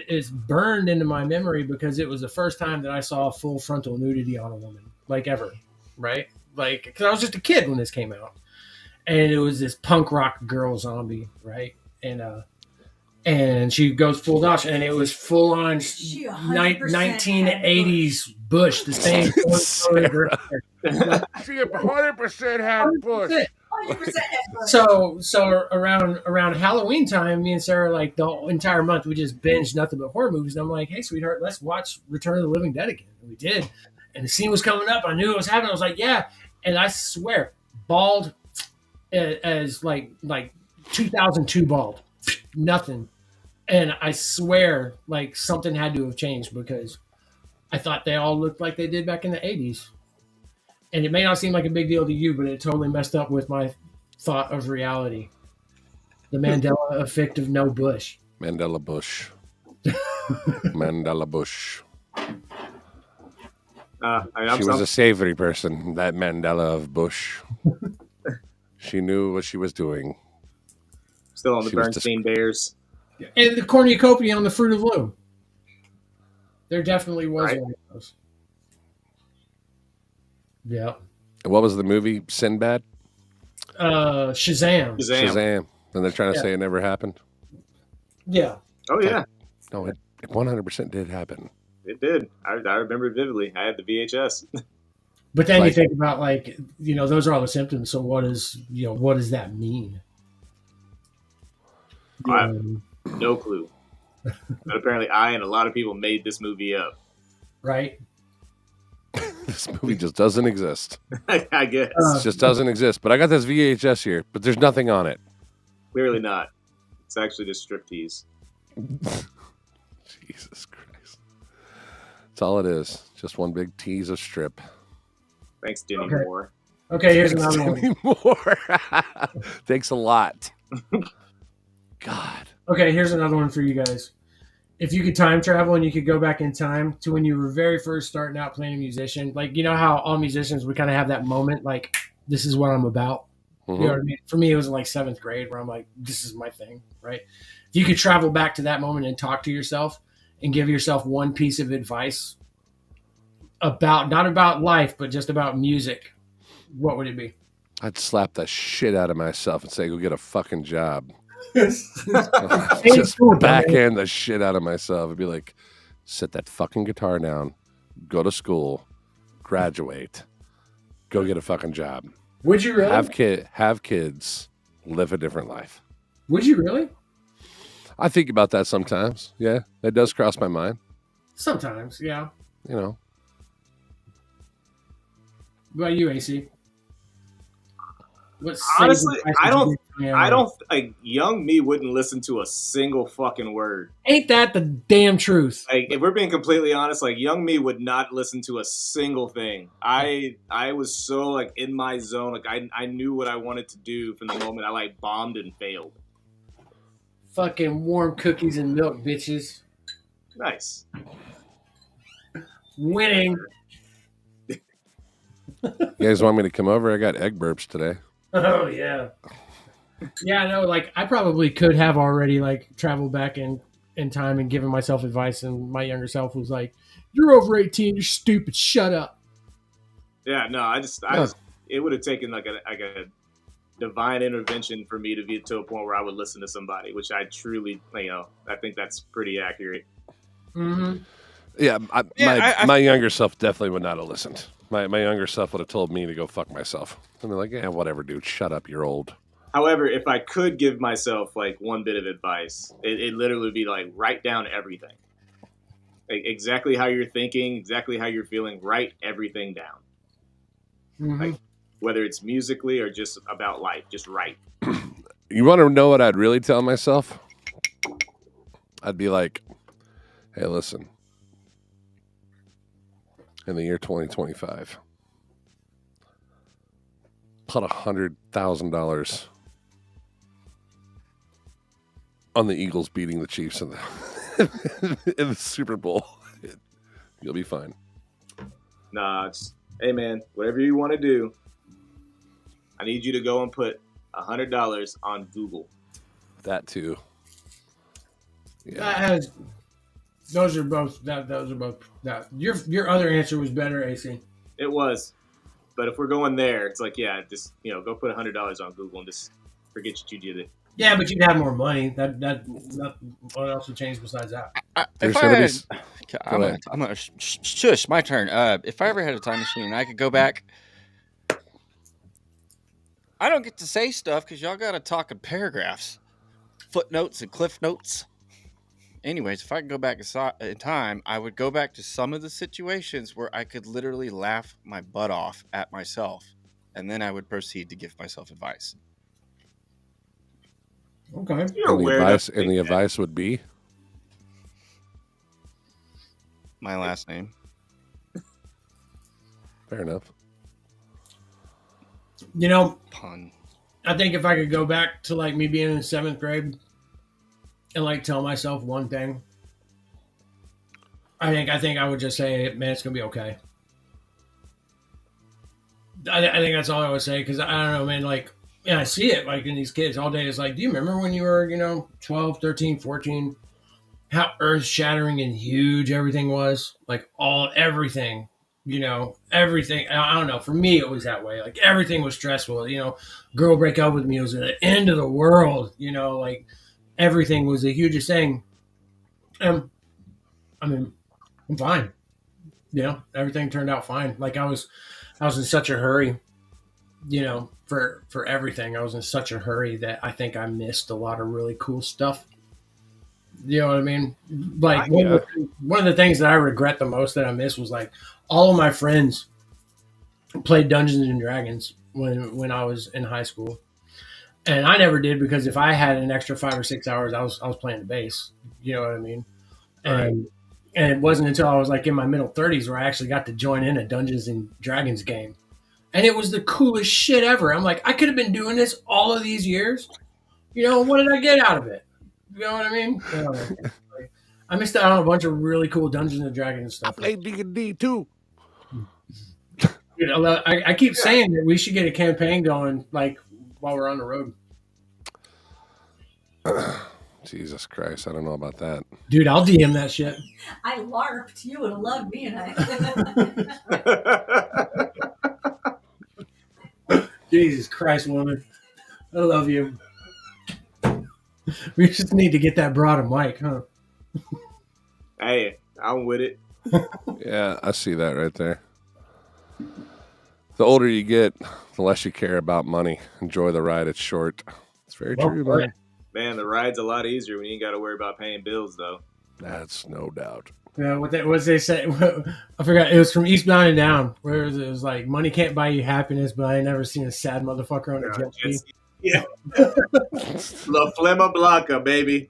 is burned into my memory because it was the first time that I saw full frontal nudity on a woman, like ever, right? Like, because I was just a kid when this came out, and it was this punk rock girl zombie, right? And she goes full Dodge, and it was full on 1980s Bush, the same. She 100% had Bush. 100% So around Halloween time, me and Sarah, like the entire month, we just binged nothing but horror movies. And I'm like, hey, sweetheart, let's watch Return of the Living Dead again. And we did. And the scene was coming up. I knew it was happening. I was like, yeah. And I swear, bald as like 2002 bald. Nothing. And I swear, like, something had to have changed because I thought they all looked like they did back in the 80s. And it may not seem like a big deal to you, but it totally messed up with my thought of reality. The Mandela effect of no Bush. Mandela Bush. Mandela Bush. She was a savory person, that Mandela of Bush. She knew what she was doing. Still on the Bernstein Bears. And the cornucopia on the Fruit of Loom. There definitely was one of those. Yeah. And what was the movie? Sinbad? Shazam. And they're trying to say it never happened? Yeah. Oh, yeah. No, it 100% did happen. It did. I remember it vividly. I had the VHS. But then you think about, like, those are all the symptoms. So what does that mean? I have no clue. But apparently I and a lot of people made this movie up. Right? This movie just doesn't exist. I guess. It just doesn't exist. But I got this VHS here, but there's nothing on it. Clearly not. It's actually just striptease. Jesus Christ. That's all it is. Just one big tease of strip. Thanks, Denny Moore. Okay, here's another one. Denny Moore. Thanks a lot. God. Okay, here's another one for you guys. If you could time travel and you could go back in time to when you were very first starting out playing a musician, like, you know how all musicians would kind of have that moment, like, this is what I'm about. Mm-hmm. You know what I mean? For me, it was in like 7th grade where I'm like, this is my thing, right? If you could travel back to that moment and talk to yourself and give yourself one piece of advice about, not about life, but just about music, what would it be? I'd slap the shit out of myself and say, go get a fucking job. Just backhand the shit out of myself and be like, sit that fucking guitar down, go to school, graduate, go get a fucking job. Would you really? Have kids, live a different life. Would you really? I think about that sometimes. Yeah, that does cross my mind. Sometimes, yeah. You know. What about you, AC? Honestly, I don't like young me wouldn't listen to a single fucking word. Ain't that the damn truth? Like, if we're being completely honest, like, young me would not listen to a single thing. I was so, like, in my zone. Like, I knew what I wanted to do from the moment I, like, bombed and failed. Fucking warm cookies and milk, bitches. Nice. Winning. You guys want me to come over? I got egg burps today. Oh, yeah. Yeah, I know. Like, I probably could have already, like, traveled back in time and given myself advice, and my younger self was like, you're over 18, you're stupid, shut up. Yeah, no, it would have taken, like a divine intervention for me to get to a point where I would listen to somebody, which I truly, I think that's pretty accurate. Mm-hmm. Yeah, my younger self definitely would not have listened. My younger self would have told me to go fuck myself. And they're like, yeah, whatever, dude. Shut up. You're old. However, if I could give myself, like, one bit of advice, it literally would be, like, write down everything. Like, exactly how you're thinking, exactly how you're feeling, write everything down. Mm-hmm. Like, whether it's musically or just about life, just write. You want to know what I'd really tell myself? I'd be like, hey, listen. In the year 2025, put $100,000 on the Eagles beating the Chiefs in in the Super Bowl. You'll be fine. Nah, hey man, whatever you want to do, I need you to go and put $100 on Google. That too. Yeah. Those are both. Your other answer was better, AC. It was, but if we're going there, it's like just go put $100 on Google and just forget what you did. Yeah, but you'd have more money. What else would change besides that? I'm gonna shush. My turn. If I ever had a time machine and I could go back, I don't get to say stuff because y'all got to talk in paragraphs, footnotes, and cliff notes. Anyways, if I could go back in time, I would go back to some of the situations where I could literally laugh my butt off at myself, and then I would proceed to give myself advice. Okay. And the advice would be my last name. Fair enough. Pun. I think if I could go back to like me being in 7th grade and like tell myself one thing, I think I would just say, man, it's gonna be okay. I think that's all I would say, because I don't know, man, like, I see it like in these kids all day. It's like, do you remember when you were 12, 13, 14, how earth-shattering and huge everything was? Like everything, everything. I don't know, for me it was that way. Like everything was stressful. Girl break up with me, it was the end of the world. Like everything was the hugest thing. I mean, I'm fine. Everything turned out fine. Like I was in such a hurry, for everything. I was in such a hurry that I think I missed a lot of really cool stuff. You know what I mean? Like one of the things that I regret the most that I missed was like all of my friends played Dungeons and Dragons when I was in high school. And I never did, because if I had an extra 5 or 6 hours, I was playing the bass. You know what I mean? And it wasn't until I was like in my middle 30s where I actually got to join in a Dungeons and Dragons game. And it was the coolest shit ever. I'm like, I could have been doing this all of these years. What did I get out of it? You know what I mean? I missed out on a bunch of really cool Dungeons and Dragons stuff. I played D&D too. I keep saying that we should get a campaign going, like, while we're on the road. Jesus Christ, I don't know about that. Dude, I'll DM that shit. I LARPed. You would have loved me and I. Jesus Christ, woman. I love you. We just need to get that broad a mic, huh? Hey, I'm with it. Yeah, I see that right there. The older you get, the less you care about money. Enjoy the ride. It's short. It's very true, man. Man, the ride's a lot easier when you ain't got to worry about paying bills, though. That's no doubt. Yeah, what they say? I forgot. It was from Eastbound and Down, where it was like, money can't buy you happiness, but I ain't never seen a sad motherfucker on a jet ski. Yeah. La Flema Blanca, baby.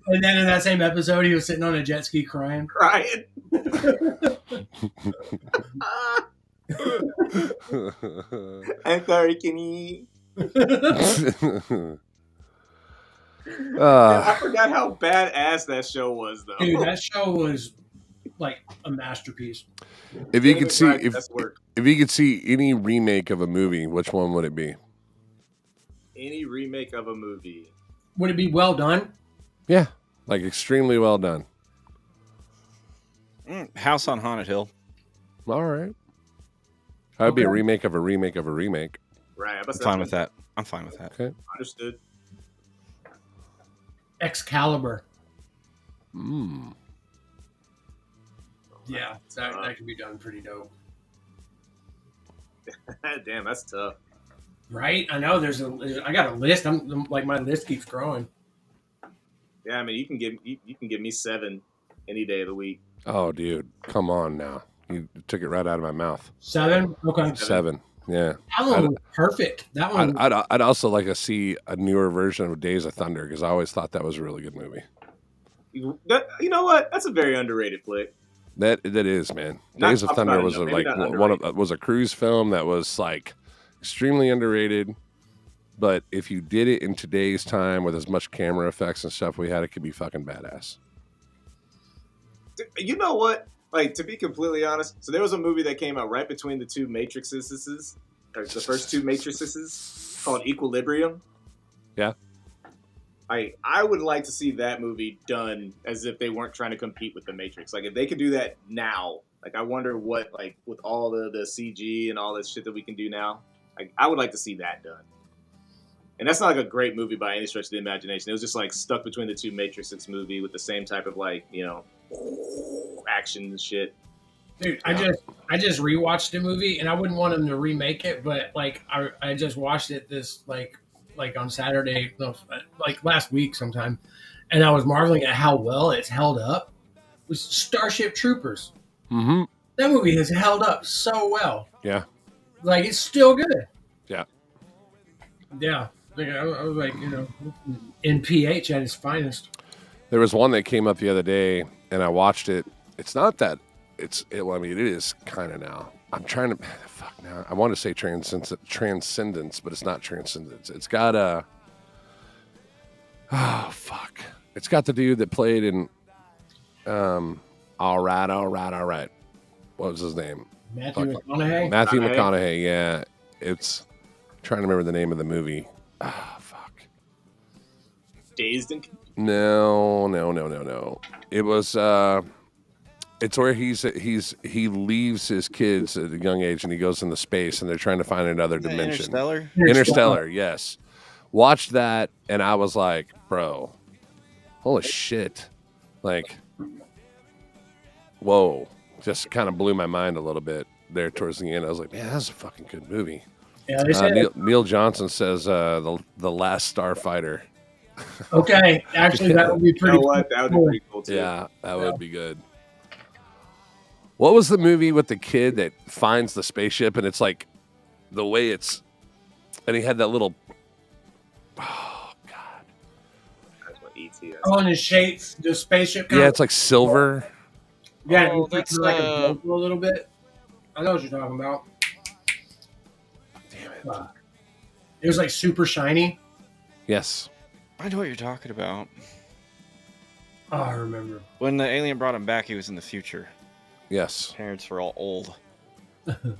And then in that same episode, he was sitting on a jet ski crying. I'm sorry, Kenny. I forgot how badass that show was, though. Dude, that show was like a masterpiece. If you could see, if you could see any remake of a movie, which one would it be? Any remake of a movie. Would it be well done? Yeah, like extremely well done. House on Haunted Hill. All right. That would be a remake of a remake of a remake. Right. I'm fine with that. I'm fine with that. Okay. Understood. Excalibur. Yeah, that could be done pretty dope. Damn, that's tough. Right? I know. I got a list. I'm like, my list keeps growing. Yeah, I mean, you can give me 7 any day of the week. Oh, dude, come on now! You took it right out of my mouth. 7? Okay. 7. Yeah. That one was perfect. That one. I'd also like to see a newer version of Days of Thunder, because I always thought that was a really good movie. You know what? That's a very underrated flick. That is, man. Not Days of Thunder was was a cruise film that was like extremely underrated. but if you did it in today's time with as much camera effects and stuff we had, it could be fucking badass. You know what? Like, to be completely honest, so there was a movie that came out right between the two Matrixes, or the first two Matrixes, called Equilibrium. Yeah. I would like to see that movie done as if they weren't trying to compete with the Matrix. Like, if they could do that now, like, I wonder what, like, with all the CG and all this shit that we can do now, like, I would like to see that done. And that's not like a great movie by any stretch of the imagination. It was just like stuck between the two Matrixes movie with the same type of, like, you know, action and shit. Dude, I just rewatched the movie, and I wouldn't want them to remake it, but like I just watched it this like on Saturday, no, like last week sometime, and I was marveling at how well it's held up. It was Starship Troopers. Mm-hmm. That movie has held up so well. Yeah. Like, it's still good. Yeah. Yeah. Like, I was like, you know, NPH at its finest. There was one that came up the other day, and I watched it. It's not that well, I mean, it is kind of now. I'm trying to fuck now. I want to say transcendence, but it's not transcendence. It's got a It's got the dude that played in All Right. What was his name? Matthew McConaughey. Matthew McConaughey. Yeah, it's I'm trying to remember the name of the movie. Dazed and No. It was. It's where he leaves his kids at a young age and he goes into space and they're trying to find another dimension. Interstellar, yes. Watched that and I was like, bro, holy shit. Like, whoa. Just kind of blew my mind a little bit there towards the end. I was like, man, that's a fucking good movie. Yeah, Neil Johnson says the Last Starfighter. Okay, actually, that would be pretty. You know what? That would be pretty cool too. Yeah, that would be good. What was the movie with the kid that finds the spaceship and it's like the way it's, and he had that little, oh god, that's what E.T. is. Oh, and his shape, the spaceship. Yeah, it's like silver. Yeah, Oh, that's that's, like a little bit. I know what you're talking about. Damn it! It was like super shiny. Yes. I know what you're talking about. Oh, I remember. When the alien brought him back, he was in the future. Yes. Parents were all old. Man,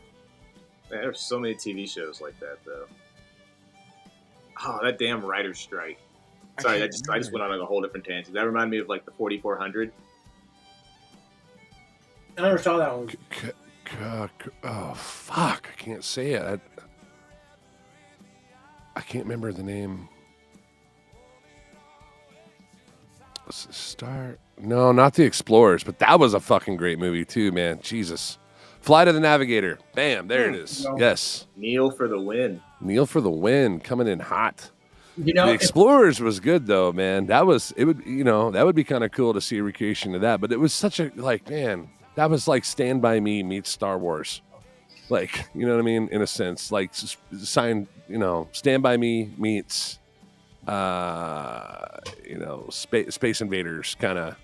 there's so many TV shows like that, though. Oh, that damn writer's strike. Sorry, I just went on like a whole different tangent. That reminded me of like the 4400. I never saw that one. Oh fuck! I can't say it. I can't remember the name. No, not the Explorers, but that was a fucking great movie too, man. Jesus. Flight of the Navigator. Bam, there it is. Yes. Kneel for the Win. Kneel for the Win, coming in hot. You know, the Explorers was good though, man. That would be kind of cool to see a recreation of that. But it was such a man, that was like Stand By Me meets Star Wars. Like, you know what I mean? In a sense, like Stand By Me meets Space Invaders, kind of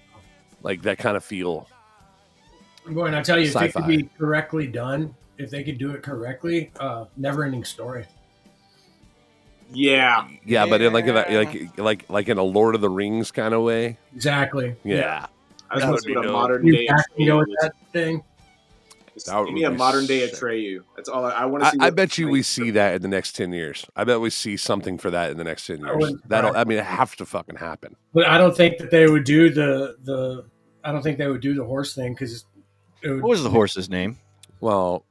like that kind of feel. Boy, and I tell you, Sci-fi. if it could be correctly done, if they could do it correctly, never-ending story. Yeah, but in like in a Lord of the Rings kind of way. Exactly. Yeah. I was That going would to be put a dope. modern You day. know with that thing. Give me a modern day Atreyu. That's all I want to see. I bet you we see that in the next 10 years. I bet we see something for that in the next 10 years. It have to fucking happen. But I don't think that they would do the horse thing because What was the horse's name? Well,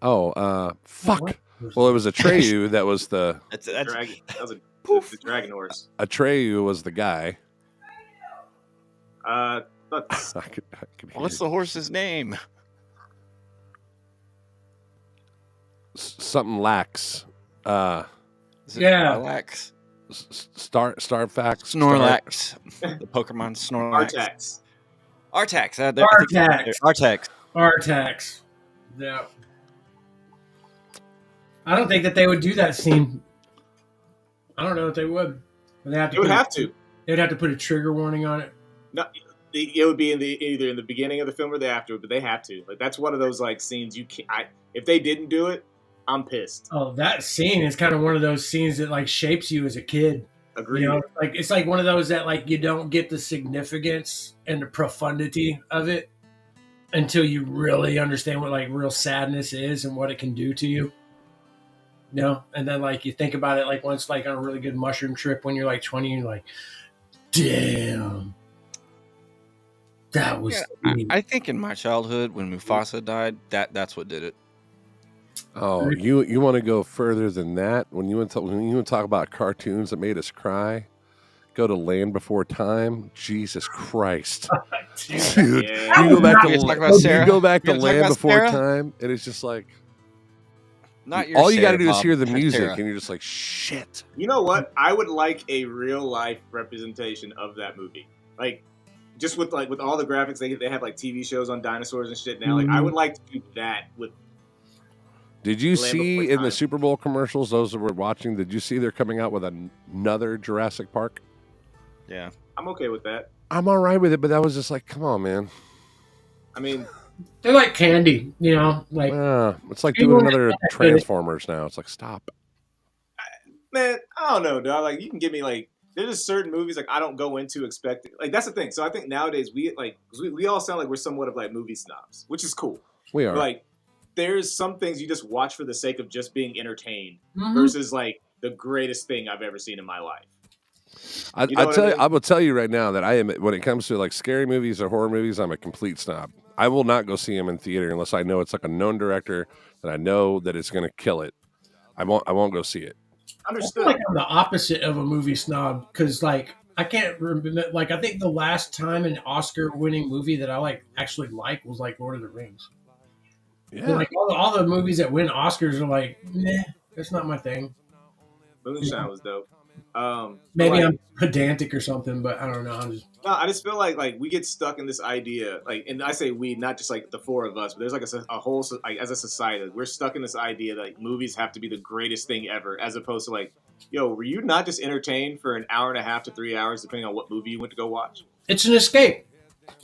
fuck. Well, it was Atreyu that was the Dragon. That was the dragon horse. Atreyu was the guy. But I could What's the horse's name? Something Lax. Is it Yeah. Snorlax? Starfax. Snorlax. The Pokemon Snorlax. Artax. Artax. Artax. Yeah. I don't think that they would do that scene. I don't know if they would. They would have to. They'd have to put a trigger warning on it. No, it would be either in the beginning of the film or the after, but they have to. Like, that's one of those like scenes you can't. If they didn't do it, I'm pissed. Oh, that scene is kind of one of those scenes that like shapes you as a kid. Agreed. You know, like it's like one of those that like you don't get the significance and the profundity of it until you really understand what like real sadness is and what it can do to you. You know, and then like you think about it like once like on a really good mushroom trip when you're like 20, and you're like, damn, that was. I think in my childhood when Mufasa died, that's what did it. Oh, you want to go further than that? When you want to talk about cartoons that made us cry, go to Land Before Time. Jesus Christ, dude! Yeah. You go back to You Land Before Sarah? Time, and it's just like Not all you got to Sarah, do is Bob. hear the Your music, Sarah. and you're just like, shit. You know what? I would like a real life representation of that movie. Like, just with all the graphics, they have like TV shows on dinosaurs and shit now. Like, I would like to do that with. Did you Land see Before in Time. the Super Bowl commercials, those that were watching, did you see they're coming out with another Jurassic Park? Yeah. I'm okay with that. I'm all right with it, but that was just like, come on, man. I mean, They're like candy, you know, like It's like doing another Transformers now. It's like, stop. man, I don't know, dog. Like, you can give me like, there's just certain movies like I don't go into expecting. Like, that's the thing. So I think nowadays we all sound like we're somewhat of like movie snobs, which is cool. We are. Like, there's some things you just watch for the sake of just being entertained Mhm. versus like the greatest thing I've ever seen in my life. I will tell you right now that I am, when it comes to like scary movies or horror movies, I'm a complete snob. I will not go see them in theater unless I know it's like a known director that I know that it's going to kill it. I won't go see it. I Understood. feel like I'm the opposite of a movie snob because, like, I can't remember. Like, I think the last time an Oscar-winning movie that I like actually like was like Lord of the Rings. Yeah. Like all the movies that win Oscars are like, nah, that's not my thing. Moonshine was dope. Maybe like, I'm pedantic or something, but I don't know. I just feel like we get stuck in this idea, like, and I say we, not just like the four of us, but there's like a whole, like, as a society, we're stuck in this idea that like movies have to be the greatest thing ever, as opposed to like, yo, were you not just entertained for an hour and a half to 3 hours, depending on what movie you went to go watch? It's an escape.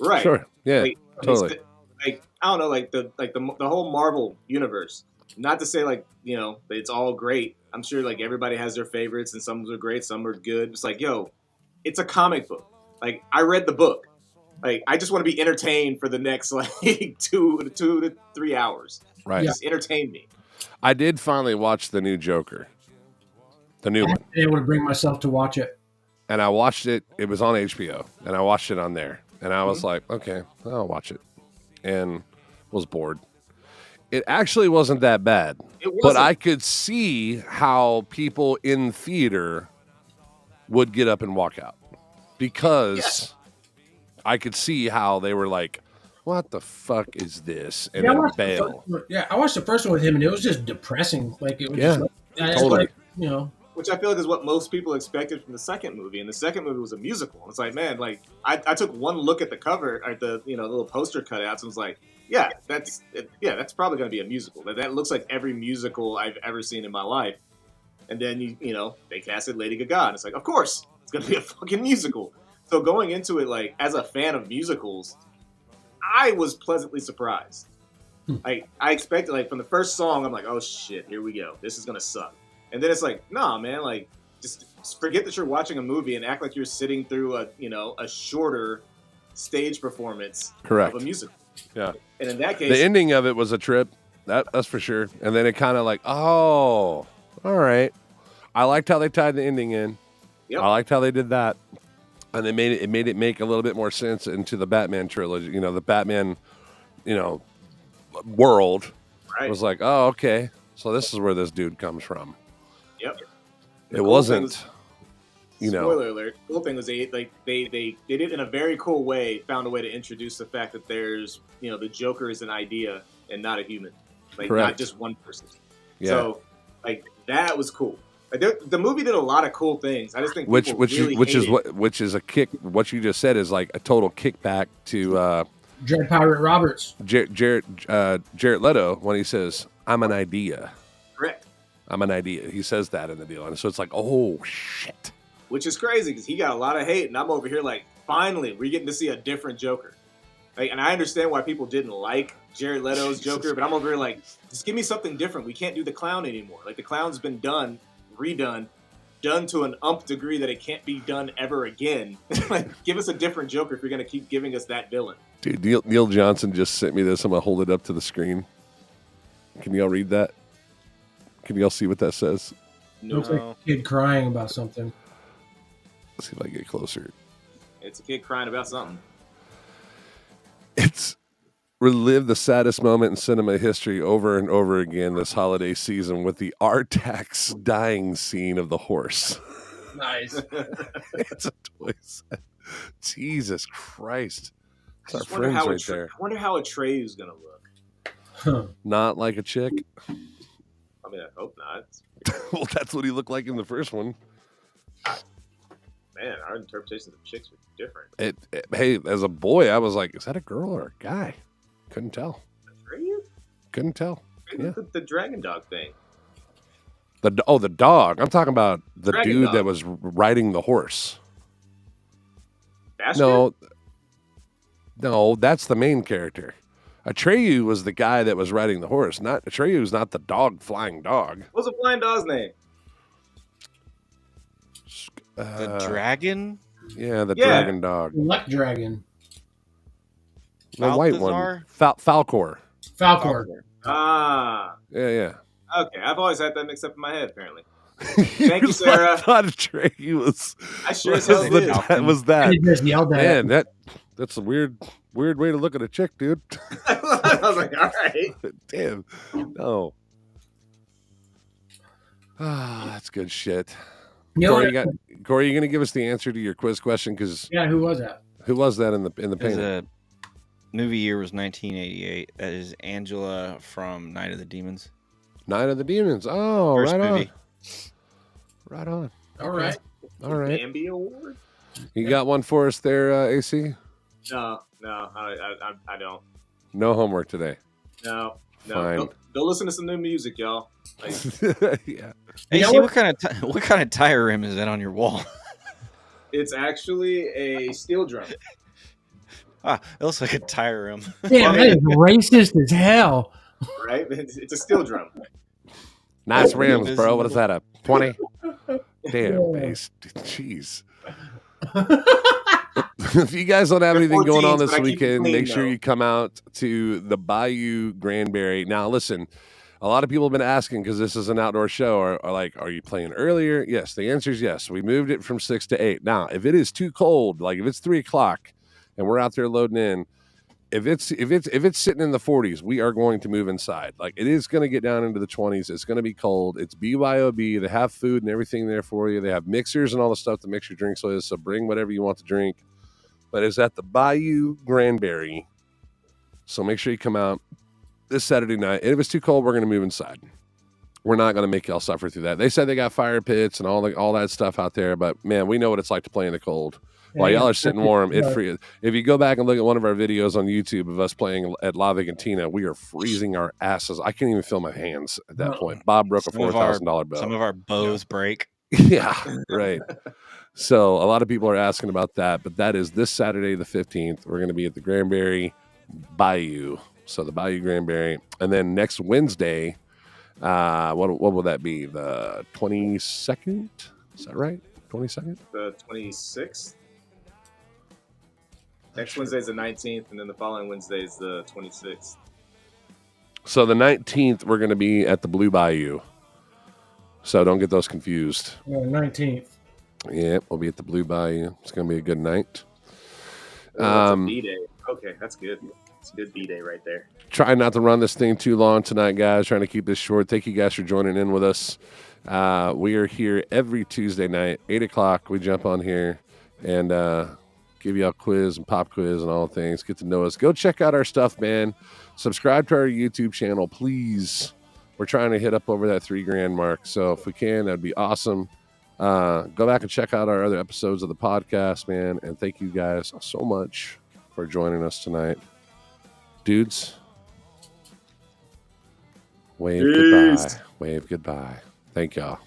Right. Sure. Yeah. Like, totally. Like, I don't know, like the whole Marvel universe. Not to say like, you know, that it's all great. I'm sure like everybody has their favorites, and some are great, some are good. It's like, yo, it's a comic book. Like, I read the book. Like, I just want to be entertained for the next like 2 to 3 hours. Right. Just entertain me. I did finally watch the new Joker, the new one, I able to bring myself to watch it. and I watched it. It was on HBO, and I watched it on there, and I was like, okay, I'll watch it, and was bored. It actually wasn't that bad, but I could see how people in theater would get up and walk out because I could see how they were like, what the fuck is this? And then bail. I watched the first one with him, and it was just depressing. Like, it was just like, totally. like, you know. Which I feel like is what most people expected from the second movie, and the second movie was a musical. It's like, man, like I took one look at the cover, at the little poster cutouts, and was like, yeah, that's probably going to be a musical. That looks like every musical I've ever seen in my life. And then they casted Lady Gaga, and it's like, of course, it's going to be a fucking musical. So going into it, like, as a fan of musicals, I was pleasantly surprised. Like, I expected, like, from the first song, I'm like, oh shit, here we go. This is going to suck. And then it's like, nah, man, like, just forget that you're watching a movie and act like you're sitting through a shorter stage performance Correct. of a musical. Yeah. And in that case, the ending of it was a trip. That's for sure. And then it kind of like, oh, all right. I liked how they tied the ending in. Yep. I liked how they did that. And they made it make a little bit more sense into the Batman trilogy. You know, the Batman, world. Right. Was like, oh, okay. So this is where this dude comes from. Yep. It wasn't, Spoiler alert. The cool thing was they did it in a very cool way, found a way to introduce the fact that there's, the Joker is an idea and not a human. Like, Correct. not just one person. Yeah. So, like, that was cool. Like, the movie did a lot of cool things. I just think which is a kick. What you just said is like a total kickback to Dread Pirate Roberts. Jared Leto when he says, "I'm an idea." Correct. I'm an idea. He says that in the deal, and so it's like, oh shit. Which is crazy because he got a lot of hate, and I'm over here like, finally, we're getting to see a different Joker. Like, and I understand why people didn't like Jared Leto's Joker, but I'm over here like, just give me something different. We can't do the clown anymore. Like, the clown's been done, redone, done to an degree that it can't be done ever again. Like, give us a different Joker if you're going to keep giving us that villain. Dude, Neil Johnson just sent me this. I'm going to hold it up to the screen. Can y'all read that? Can y'all see what that says? No. Looks like a kid crying about something. Let's see if I get closer. It's a kid crying about something. It's relive the saddest moment in cinema history over and over again this holiday season with the Artax dying scene of the horse. Nice. It's a toy set. Jesus Christ. It's our I wonder friends how right there. I wonder how Atreyu's going to look. Not like a chick. I mean, I hope not. Well, that's what he looked like in the first one. Man, our interpretations of chicks were different. Hey, as a boy, I was like, is that a girl or a guy? Couldn't tell. Atreyu? Couldn't tell. Yeah. The dragon dog thing. The dog. I'm talking about the Dragon dude dog. that was riding the horse. Bastard? No, that's the main character. Atreyu was the guy that was riding the horse. Atreyu's not the flying dog. What's the flying dog's name? The dragon? Yeah, dragon dog. Luck Dragon. The white one. Falcor. Falcor. Ah. Yeah. Okay, I've always had that mixed up in my head, apparently. Thank you, Sarah. I thought Atreyu was. I sure as hell did. Was that? He just yelled at Man, that's a weird way to look at a chick, dude. I was like, all right. Damn. No. Ah, that's good shit. Corey, you going to give us the answer to your quiz question? Yeah, who was that? Who was that in the painting? The movie year was 1988. That is Angela from Night of the Demons. Night of the Demons. Oh, First right movie. on. Right on. All right. All right. Bambi Award? You got one for us there, AC? No, I don't. No homework today. No. Fine. Go listen to some new music, y'all. Like, Yeah. Hey, see what kind of tire rim is that on your wall? it's actually a steel drum. It looks like a tire rim. Damn, that is racist as hell. Right? It's a steel drum. Nice rims, bro. What is that, a 20? Damn, base. Jeez. If you guys don't have anything going on this weekend, make sure you come out to the Bayou Granbury. Now, listen, a lot of people have been asking because this is an outdoor show. Are you playing earlier? Yes, the answer is yes. We moved it from 6 to 8. Now, if it is too cold, like if it's 3 o'clock and we're out there loading in, if it's sitting in the 40s, we are going to move inside. Like it is going to get down into the 20s. It's going to be cold. It's BYOB. They have food and everything there for you. They have mixers and all the stuff to mix your drinks with. So bring whatever you want to drink. But it's at the Bayou Granbury. So make sure you come out this Saturday night. And if it's too cold, we're going to move inside. We're not going to make y'all suffer through that. They said they got fire pits and all that stuff out there. But, man, we know what it's like to play in the cold. While y'all are sitting warm, if you go back and look at one of our videos on YouTube of us playing at La Vigantina, we are freezing our asses. I can't even feel my hands at that point. Bob broke a $4,000 bill. Some of our bows break. Yeah, right. So a lot of people are asking about that, but that is this Saturday, the 15th. We're going to be at the Granbury Bayou. So the Bayou Granbury. And then next Wednesday, what will that be? The 22nd? Is that right? 22nd? The 26th. Next Wednesday is the 19th, and then the following Wednesday is the 26th. So the 19th, we're going to be at the Blue Bayou. So don't get those confused. 19th. Yeah, we'll be at the Blue Bayou. It's going to be a good night. That's a B-Day. Okay, that's good. It's a good B-Day right there. Trying not to run this thing too long tonight, guys. Trying to keep this short. Thank you guys for joining in with us. We are here every Tuesday night, 8 o'clock. We jump on here and give you a quiz and pop quiz and all things. Get to know us. Go check out our stuff, man. Subscribe to our YouTube channel, please. We're trying to hit up over that 3 grand mark. So if we can, that'd be awesome. Go back and check out our other episodes of the podcast, man. And thank you guys so much for joining us tonight. Dudes, wave goodbye. Wave goodbye. Thank y'all.